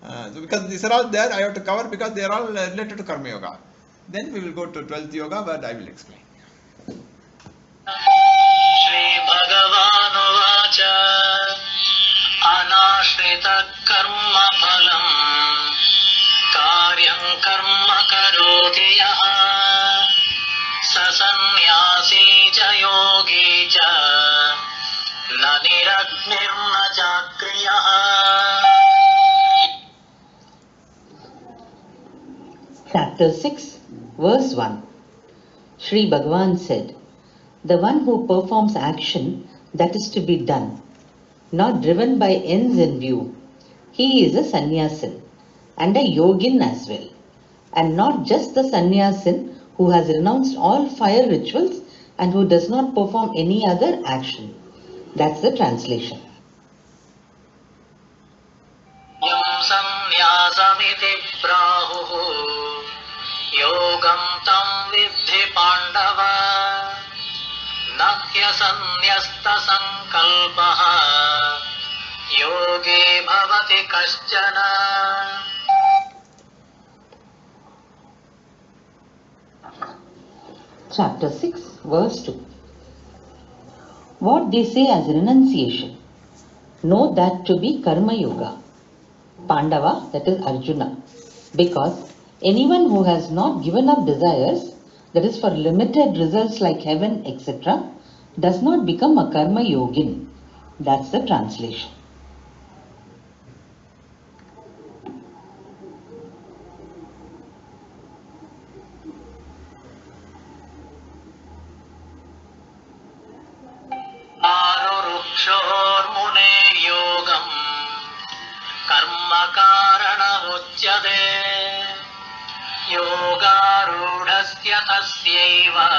So because these are all there, I have to cover because they are all related to Karma Yoga. Then we will go to 12th Yoga where I will explain.
Shri Bhagavanuvacha Anashrita Karma Phalam Karyam Karma Karoti Yaha Sasannyasi Cha Yogi Cha Na Niragnirna Chakriyaha.
Chapter 6, verse 1. Sri Bhagavan said, "The one who performs action that is to be done, not driven by ends in view, he is a sannyasin and a yogin as well, and not just the sannyasin who has renounced all fire rituals and who does not perform any other action." That's the translation.
Yam sannyāsamiti prāhuhu yogam tam vidhi pandava nahya sannyasta sankalpaha yoge bhavati kaścana.
Chapter 6, verse 2. What they say as renunciation, know that to be Karma Yoga. Pandava, that is Arjuna, because anyone who has not given up desires, that is for limited results like heaven, etc., does not become a Karma Yogin. That's the translation.
Arurukshormune yogam karma karanamuchyate yogarudhasya tasyaiva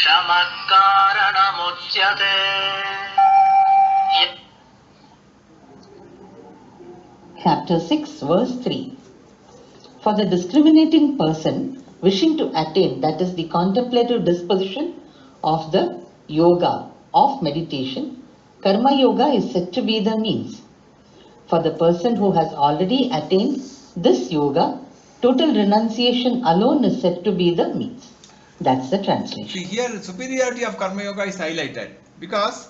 shamat karanamuchyate.
Chapter 6, verse 3. For the discriminating person wishing to attain, that is the contemplative disposition of the yoga, of meditation, Karma Yoga is said to be the means. For the person who has already attained this yoga, total renunciation alone is said to be the means. That's the translation.
See here, superiority of Karma Yoga is highlighted because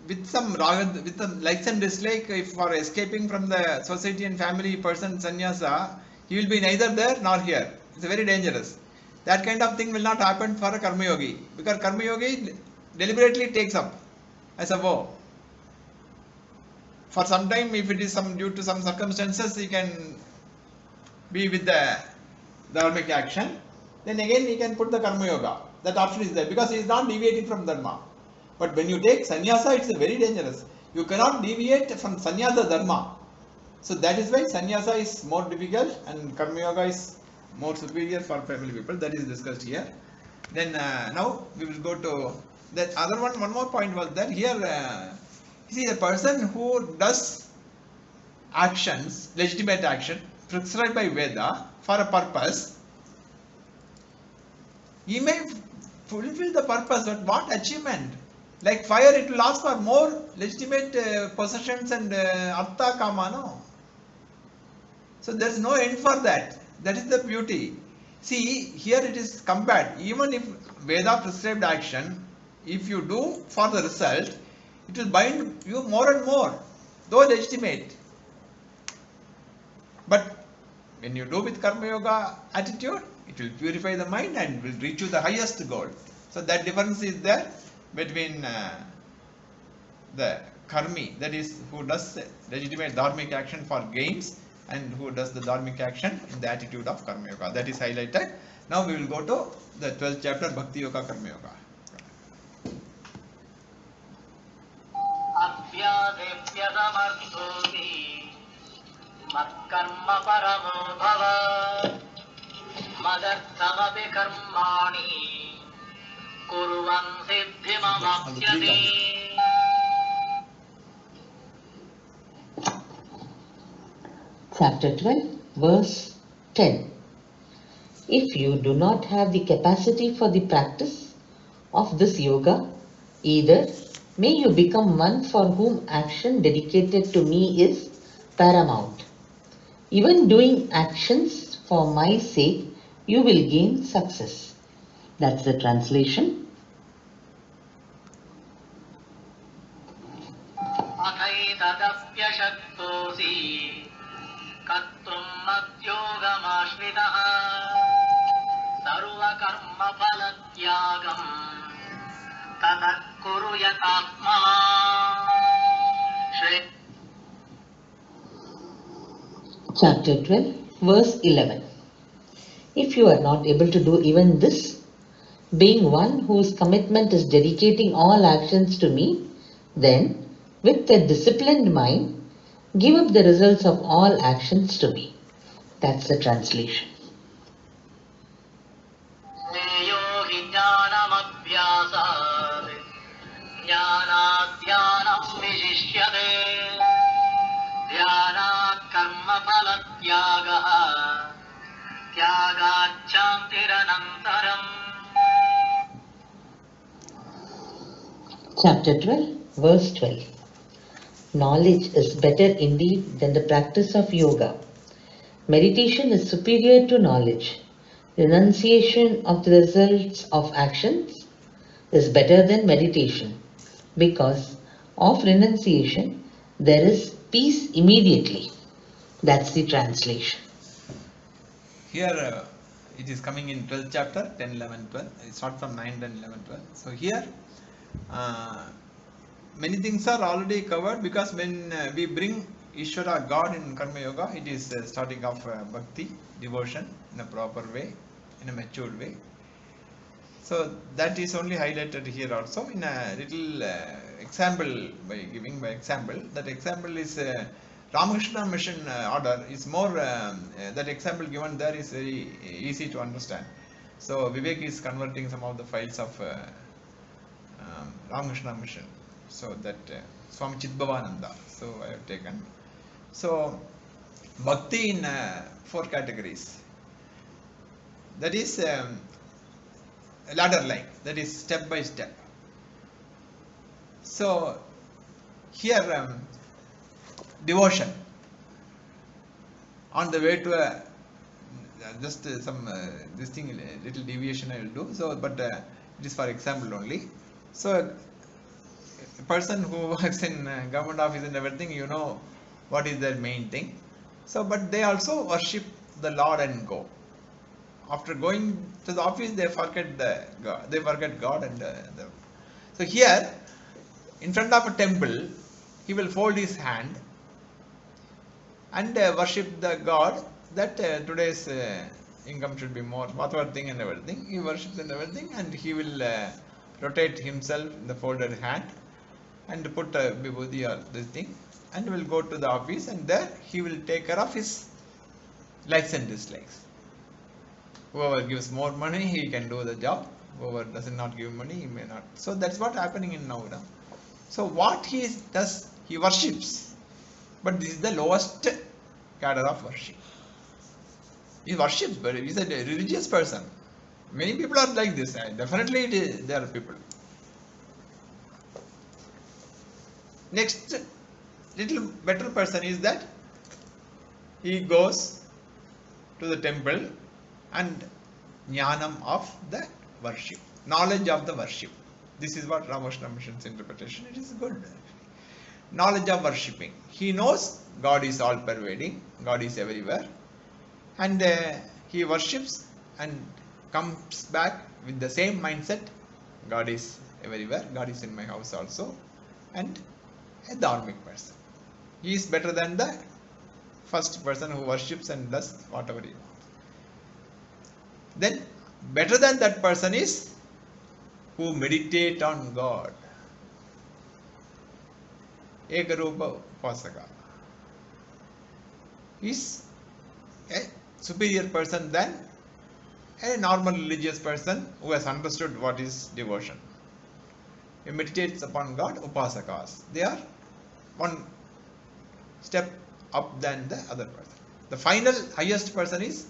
with some likes and dislike, if for escaping from the society and family person sannyasa, he will be neither there nor here. It's very dangerous. That kind of thing will not happen for a Karma Yogi, because Karma Yogi deliberately takes up as a vow. For some time, if it is due to some circumstances, he can be with the dharmic action. Then again he can put the Karma Yoga. That option is there because he is not deviating from Dharma. But when you take sannyasa, it's very dangerous. You cannot deviate from sannyasa dharma. So that is why sannyasa is more difficult and karma yoga is more superior for family people. That is discussed here. Then now we will go to that other one. One more point was that here, you see, the person who does actions, legitimate action prescribed by Veda for a purpose, he may fulfill the purpose, but what achievement? Like fire, it will ask for more legitimate possessions and artha kama, no? So there is no end for that. That is the beauty. See, here it is compared. Even if Veda prescribed action, if you do for the result, it will bind you more and more, though legitimate. But when you do with Karma Yoga attitude, it will purify the mind and will reach you the highest goal. So that difference is there between the Karmi, that is who does legitimate dharmic action for gains, and who does the dharmic action in the attitude of Karma Yoga. That is highlighted. Now we will go to the 12th chapter, Bhakti Yoga, Karma Yoga.
अभ्यासेऽप्यसमर्थोऽसि मत्कर्म परमो भव मदर्थमपि कर्माणि कुर्वन् सिद्धिमवाप्स्यसि.
Chapter 12, verse 10. If you do not have the capacity for the practice of this yoga, either may you become one for whom action dedicated to me is paramount. Even doing actions for my sake, you will gain success. That's the translation.
अथैतदप्यशक्तोऽसि कर्तुं मद्योगमाश्रितः सर्वकर्मफलत्यागं ततः कुरु यथात्मवान्.
Chapter 12, verse 11. If you are not able to do even this, being one whose commitment is dedicating all actions to me, then, with a disciplined mind, give up the results of all actions to me. That's the translation.
श्रेयो हि ज्ञानमभ्यासात् ज्ञानाद् विशिष्यते ध्यानात् कर्मफलत्यागः त्यागात् शान्तिरनन्तरम्.
Chapter 12, verse 12. Knowledge is better indeed than the practice of yoga. Meditation is superior to knowledge. Renunciation of the results of actions is better than meditation, because of renunciation there is peace immediately. That's the translation.
Here it is coming in 12th chapter, 10, 11, 12. It's not from 9, 10, 11, 12. So here many things are already covered, because when we bring Ishvara, God, in Karma Yoga, it is starting off bhakti, devotion in a proper way, in a matured way. So that is only highlighted here also in a little example, by giving by example. That example is Ramakrishna Mission order is more, that example given there is very easy to understand. So Vivek is converting some of the files of Ramakrishna Mission. So that Swami Chidbhavananda. So I have taken. So bhakti in 4 categories. That is a ladder like. That is step by step. So here devotion. On the way to a just some this thing, little deviation I will do. So but it is for example only. So a person who works in government office and everything, you know what is their main thing. So but they also worship the Lord and go. After going to the office, they forget God. They forget God and so here in front of a temple, he will fold his hand and worship the God that today's income should be more, whatever thing and everything. He worships and everything, and he will rotate himself in the folded hand and put a vibhuti or this thing, and will go to the office, and there he will take care of his likes and dislikes. Whoever gives more money, he can do the job. Whoever does not give money, he may not. So that's what happening in now. So what he does, he worships. But this is the lowest cadre of worship. He worships, but he is a religious person. Many people are like this. Definitely there are people. Next, little better person is that he goes to the temple and jnanam of the worship, knowledge of the worship. This is what Ramakrishna Mission's interpretation. It is good. Knowledge of worshipping. He knows God is all pervading, God is everywhere, and he worships and comes back with the same mindset. God is everywhere, God is in my house also, and a dharmic person. He is better than the first person who worships and does whatever he wants. Then better than that person is who meditate on God. Ekarupa Upasaka. He is a superior person than a normal religious person who has understood what is devotion. He meditates upon God, Upasakas. They are one step up than the other person. The final highest person is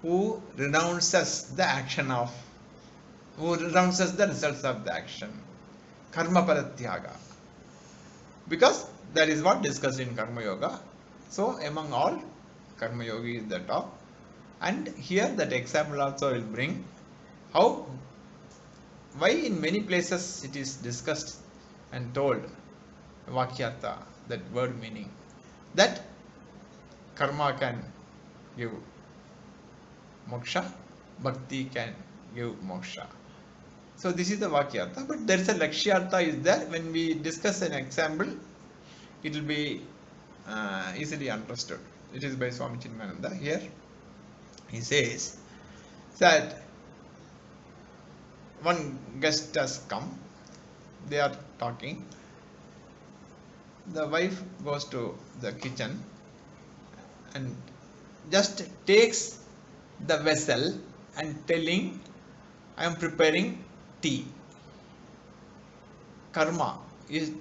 who renounces the action of, who renounces the results of the action. Karma paratyaga. Because that is what discussed in Karma Yoga. So among all, Karma Yogi is the top. And here that example also will bring how, why in many places it is discussed and told, Vakyartha, that word meaning, that karma can give moksha, bhakti can give moksha. So this is the Vakyartha, but there is a Lakshyartha is there. When we discuss an example, it will be easily understood. It is by Swami Chinmayananda. Here he says that one guest has come, they are talking, the wife goes to the kitchen and just takes the vessel and telling, I am preparing tea. Karma is,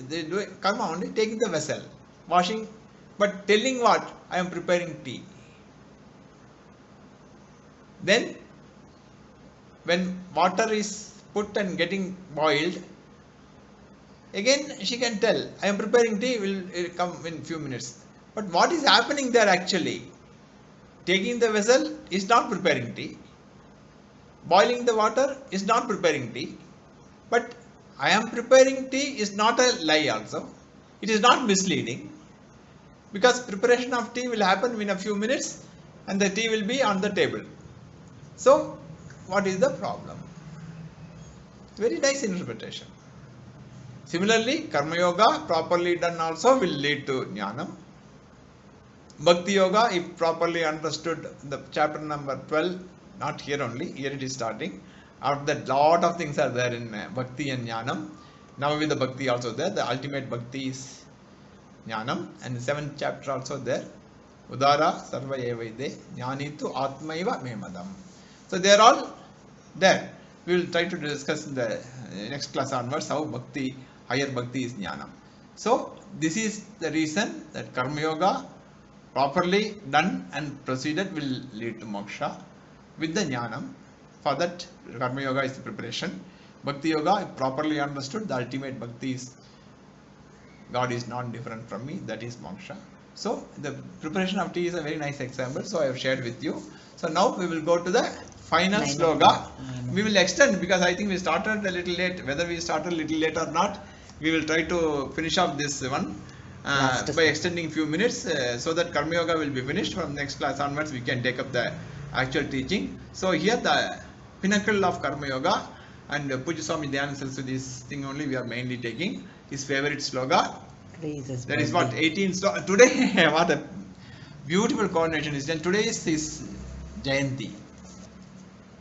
they do karma only, taking the vessel, washing, but telling what? I am preparing tea. Then when water is put and getting boiled, again she can tell, I am preparing tea, will come in few minutes. But what is happening there actually? Taking the vessel is not preparing tea. Boiling the water is not preparing tea. But I am preparing tea is not a lie also. It is not misleading. Because preparation of tea will happen in a few minutes and the tea will be on the table. So what is the problem? Very nice interpretation. Similarly, Karma Yoga properly done also will lead to Jnanam. Bhakti Yoga, if properly understood, the chapter number 12, not here only, here it is starting. After that, lot of things are there in Bhakti and Jnanam. Now with the Bhakti also there, the ultimate Bhakti is Jnanam, and the 7th chapter also there. Udara Sarva Evaide Jnanitu Atmaiva Memadam. So they are all there. We will try to discuss in the next class onwards how Bhakti, higher Bhakti is Jnanam. So this is the reason that Karma Yoga properly done and proceeded will lead to moksha with the Jnanam. For that, Karma Yoga is the preparation. Bhakti Yoga, if properly understood, the ultimate Bhakti is God is not different from me, that is moksha. So the preparation of tea is a very nice example, so I have shared with you. So now we will go to the final sloga. We will extend because I think we started a little late. Whether we started a little late or not, we will try to finish off this one by extending few minutes so that Karma Yoga will be finished. From next class onwards, we can take up the actual teaching. So here the pinnacle of Karma Yoga, and Pujya Swami Dayananda Saraswati's thing only we are mainly taking, his favorite sloga. That is what 18 sloga. Today, what a beautiful coordination is done. Today is his Jayanti,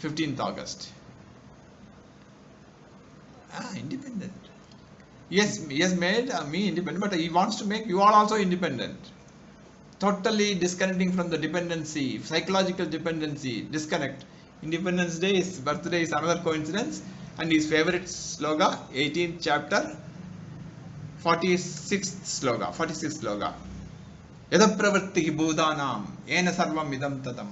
15th August. Independent. Yes, he has made me independent, but he wants to make you all also independent. Totally disconnecting from the dependency, psychological dependency, disconnect. Independence Day, his birthday is another coincidence, and his favorite sloga, 18th chapter, 46th sloga. Yada pravritti bhudanam, ena sarvam idam tatam.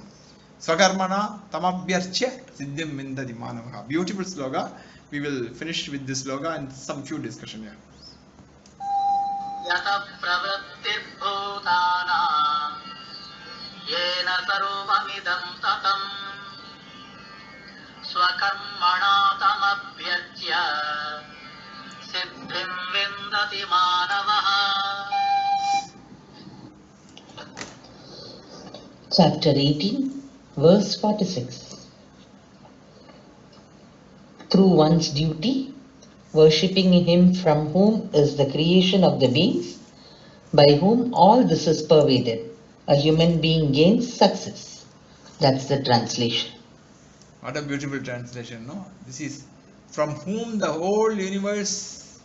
Swakarmana tamabhyarchya siddhim mindadi manavaha. Beautiful sloga. We will finish with this sloga and some few discussion here.
यत प्रवृत्तिर्भूतानां येन सर्वमिदं ततं स्वकर्मणा तमभ्यर्च्य सिद्धिं विन्दति मानवः.
Chapter 18, verse 46. Through one's duty, worshipping him from whom is the creation of the beings, by whom all this is pervaded, a human being gains success. That's the translation.
What a beautiful translation, no? This is from whom the whole universe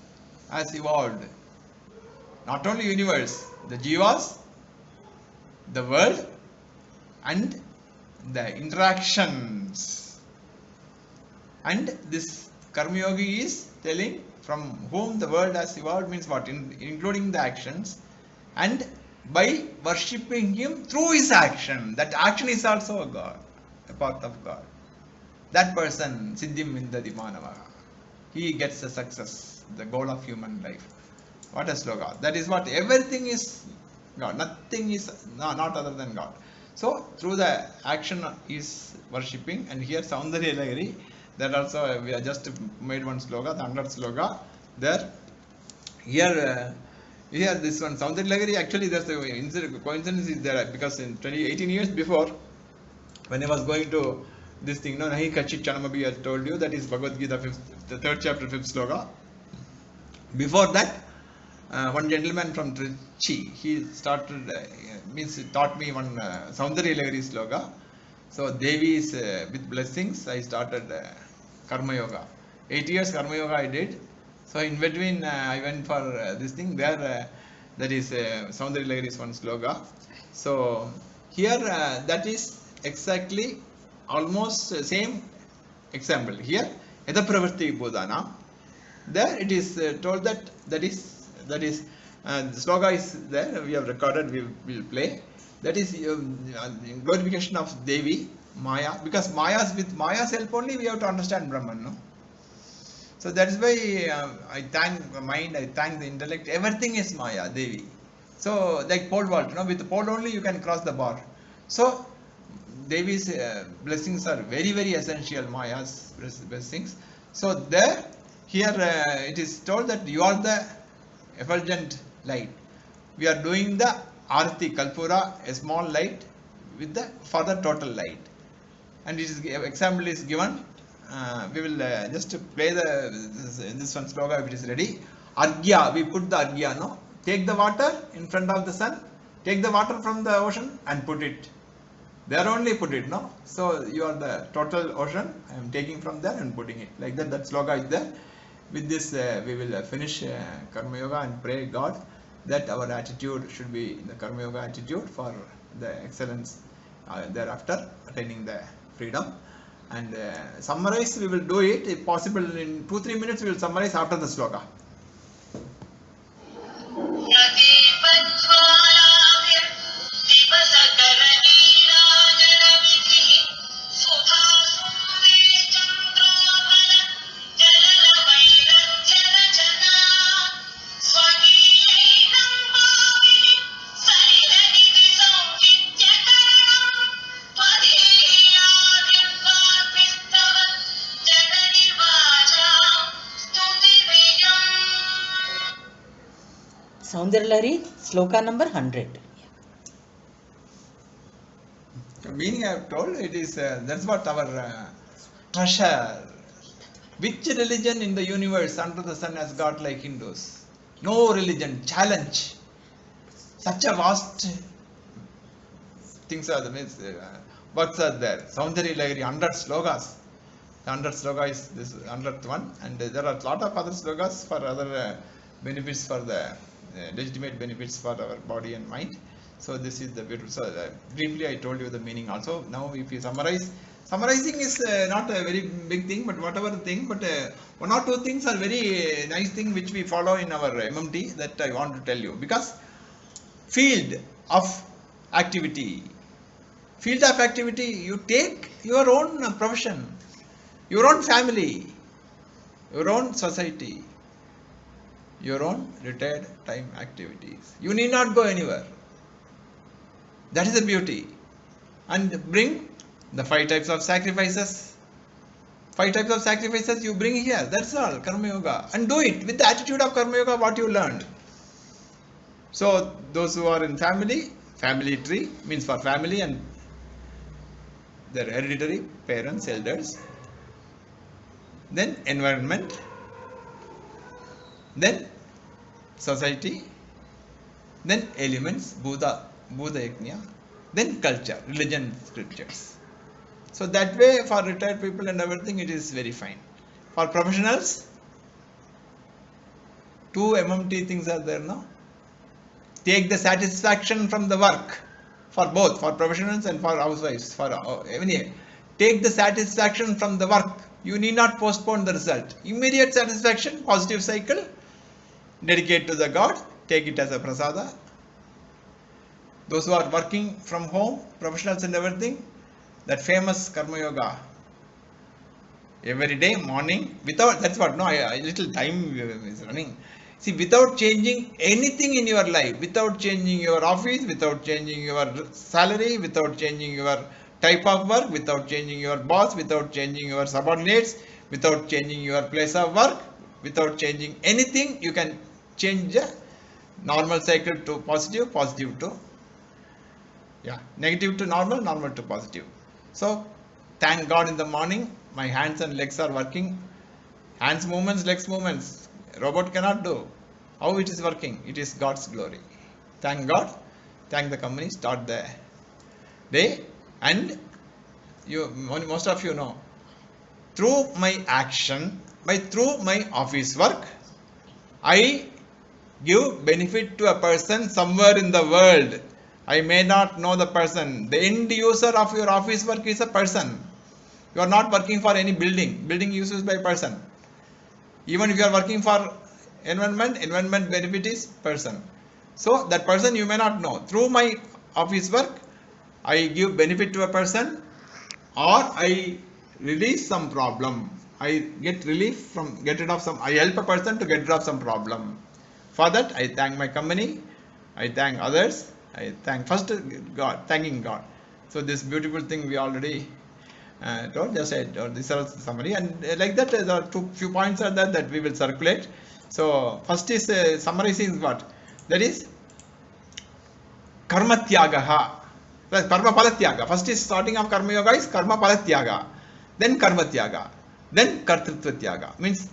has evolved. Not only universe, the jivas, the world, and the interactions. And this Karma Yogi is telling from whom the world has evolved means what? Including the actions, and by worshipping him through his action. That action is also a God, a part of God. That person, Siddhim Vindati Manava, he gets the success, the goal of human life. What a slogan. That is what everything is God. Nothing is not other than God. So through the action is worshipping, and here Saundarya Lahari, that also we have just made one sloga, the 100th sloga. There, here this one Saundarya Lahari, actually there's a coincidence is there, because in 18 years before, when I was going to this thing, no, Nahi Kachit Chanamabi, I told you, that is Bhagavad Gita, the 3rd chapter, 5th sloga. Before that, one gentleman from Trichy, he started, taught me one Saundarya Lahari sloga. So Devi is with blessings, I started Karma Yoga. 8 years Karma Yoga I did. So in between I went for this thing there, that is Saundarya Lahari is one sloga. So here that is exactly almost same example. Here Yada Pravritti Bodhana. There it is told that the sloga is there, we have recorded, we will play. That is glorification of Devi, Maya, because with Maya's help only we have to understand Brahman, no? So that is why I thank the mind, I thank the intellect, everything is Maya, Devi. So like pole vault, with the pole only you can cross the bar. So Devi's blessings are very, very essential, Maya's blessings. So there, here it is told that you are the effulgent light. We are doing the Arati Kalpura, a small light with the further total light. And it is example is given. We will just play this one sloga if it is ready. Argya, we put the Argya, no? Take the water in front of the sun, take the water from the ocean and put it. There only put it, no? So you are the total ocean, I am taking from there and putting it. Like that, that sloga is there. With this we will finish Karma Yoga and pray God that our attitude should be the Karma Yoga attitude for the excellence thereafter, attaining the freedom. And summarize, we will do it if possible in 2-3 minutes. We will summarize after the sloka.
Saundarya Lahari, sloka number 100.
The meaning I have told, it is that's what our treasure. Which religion in the universe under the sun has got like Hindus? No religion. Challenge. Such a vast things are the works are there. Saundarya Lahari, 100 slogas. The 100th sloka is this 100th one, and there are a lot of other slokas for other benefits, for the legitimate benefits for our body and mind. So this is the beautiful. So briefly I told you the meaning also. Now if you summarize, summarizing is not a very big thing, but whatever thing, but one or two things are very nice thing which we follow in our MMT that I want to tell you. Because field of activity, you take your own profession, your own family, your own society, your own retired time activities. You need not go anywhere. That is the beauty. And bring the 5 types of sacrifices. 5 types of sacrifices you bring here. That's all. Karma Yoga. And do it with the attitude of Karma Yoga, what you learned. So those who are in family tree means for family and their hereditary parents, elders. Then environment. Then society. Then elements, Buddha Yajna. Then culture, religion, scriptures. So that way for retired people and everything it is very fine. For professionals, 2 MMT things are there now. Take the satisfaction from the work, for both, for professionals and for housewives, for any. Take the satisfaction from the work. You need not postpone the result. Immediate satisfaction, positive cycle, dedicate to the God, take it as a prasada. Those who are working from home, professionals and everything, that famous Karma Yoga, every day morning, without, that's what, no, a little time is running. See, without changing anything in your life, without changing your office, without changing your salary, without changing your type of work, without changing your boss, without changing your subordinates, without changing your place of work, without changing anything, you can change the normal cycle to positive, positive to, negative to normal, normal to positive. So, thank God in the morning, my hands and legs are working. Hands movements, legs movements, robot cannot do. How it is working? It is God's glory. Thank God, thank the company, start the day. And you, most of you know, through my action, through my office work, I give benefit to a person somewhere in the world. I may not know the person. The end user of your office work is a person. You are not working for any building. Building uses by person. Even if you are working for environment benefit is person. So that person you may not know. Through my office work, I give benefit to a person, or I release some problem. I get relief from, get rid of some, I help a person to get rid of some problem. For that, I thank my company, I thank others, I thank first God, thanking God. So this beautiful thing we already told, just said, this is summary, and like that there are few points are there that we will circulate. So first is summarizing what? That is karma tyagaha. Karma palatyaga. First is starting of Karma Yoga is karma palatyaga, then karma tyaga, then kartrutva tyaga. Means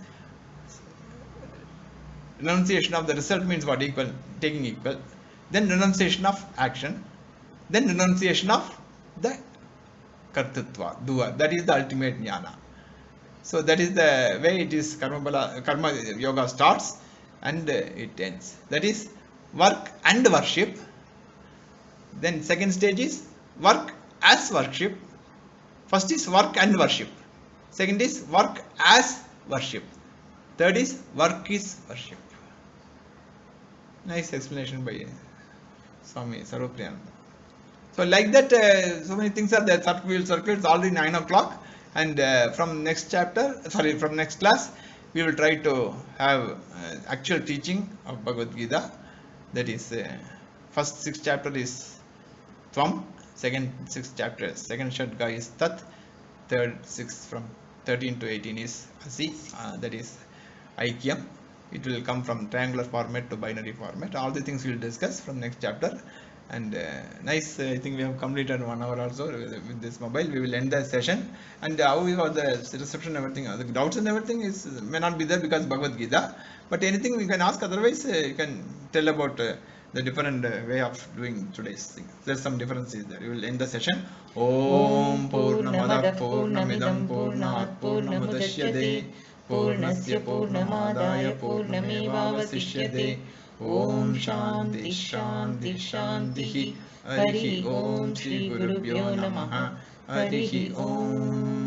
renunciation of the result means what? Equal, taking equal. Then renunciation of action, then renunciation of the kartrutva, doer. That is the ultimate jnana. So that is the way it is. Karma Yoga starts and it ends. That is work and worship. Then second stage is work as worship. First is work and worship. Second is work as worship. Third is work is worship. Nice explanation by Swami Sarvapriyananda. So like that, so many things are there. We will circulate. It's already 9 o'clock, and from next from next class, we will try to have actual teaching of Bhagavad Gita. That is, first 6 chapter is Tvam, second 6 chapter, second Shadga is Tat, third 6 from 13 to 18 is Asi, that is Aikyam. It will come from triangular format to binary format. All the things we will discuss from next chapter. And nice, I think we have completed 1 hour also with this mobile. We will end the session. And how we got the reception, everything, the doubts and everything may not be there because Bhagavad Gita. But anything we can ask, otherwise you can tell about the different way of doing today's thing. There's some differences there. You will end the session. Om Purnamada Purnamidam Purnat Purnamudashyate Purnasya Purnamadaya Purnamevavasishyate. Om Shanti Shanti Shanti. Harihi Om Shri Gurubhyo Namaha. Harihi Om.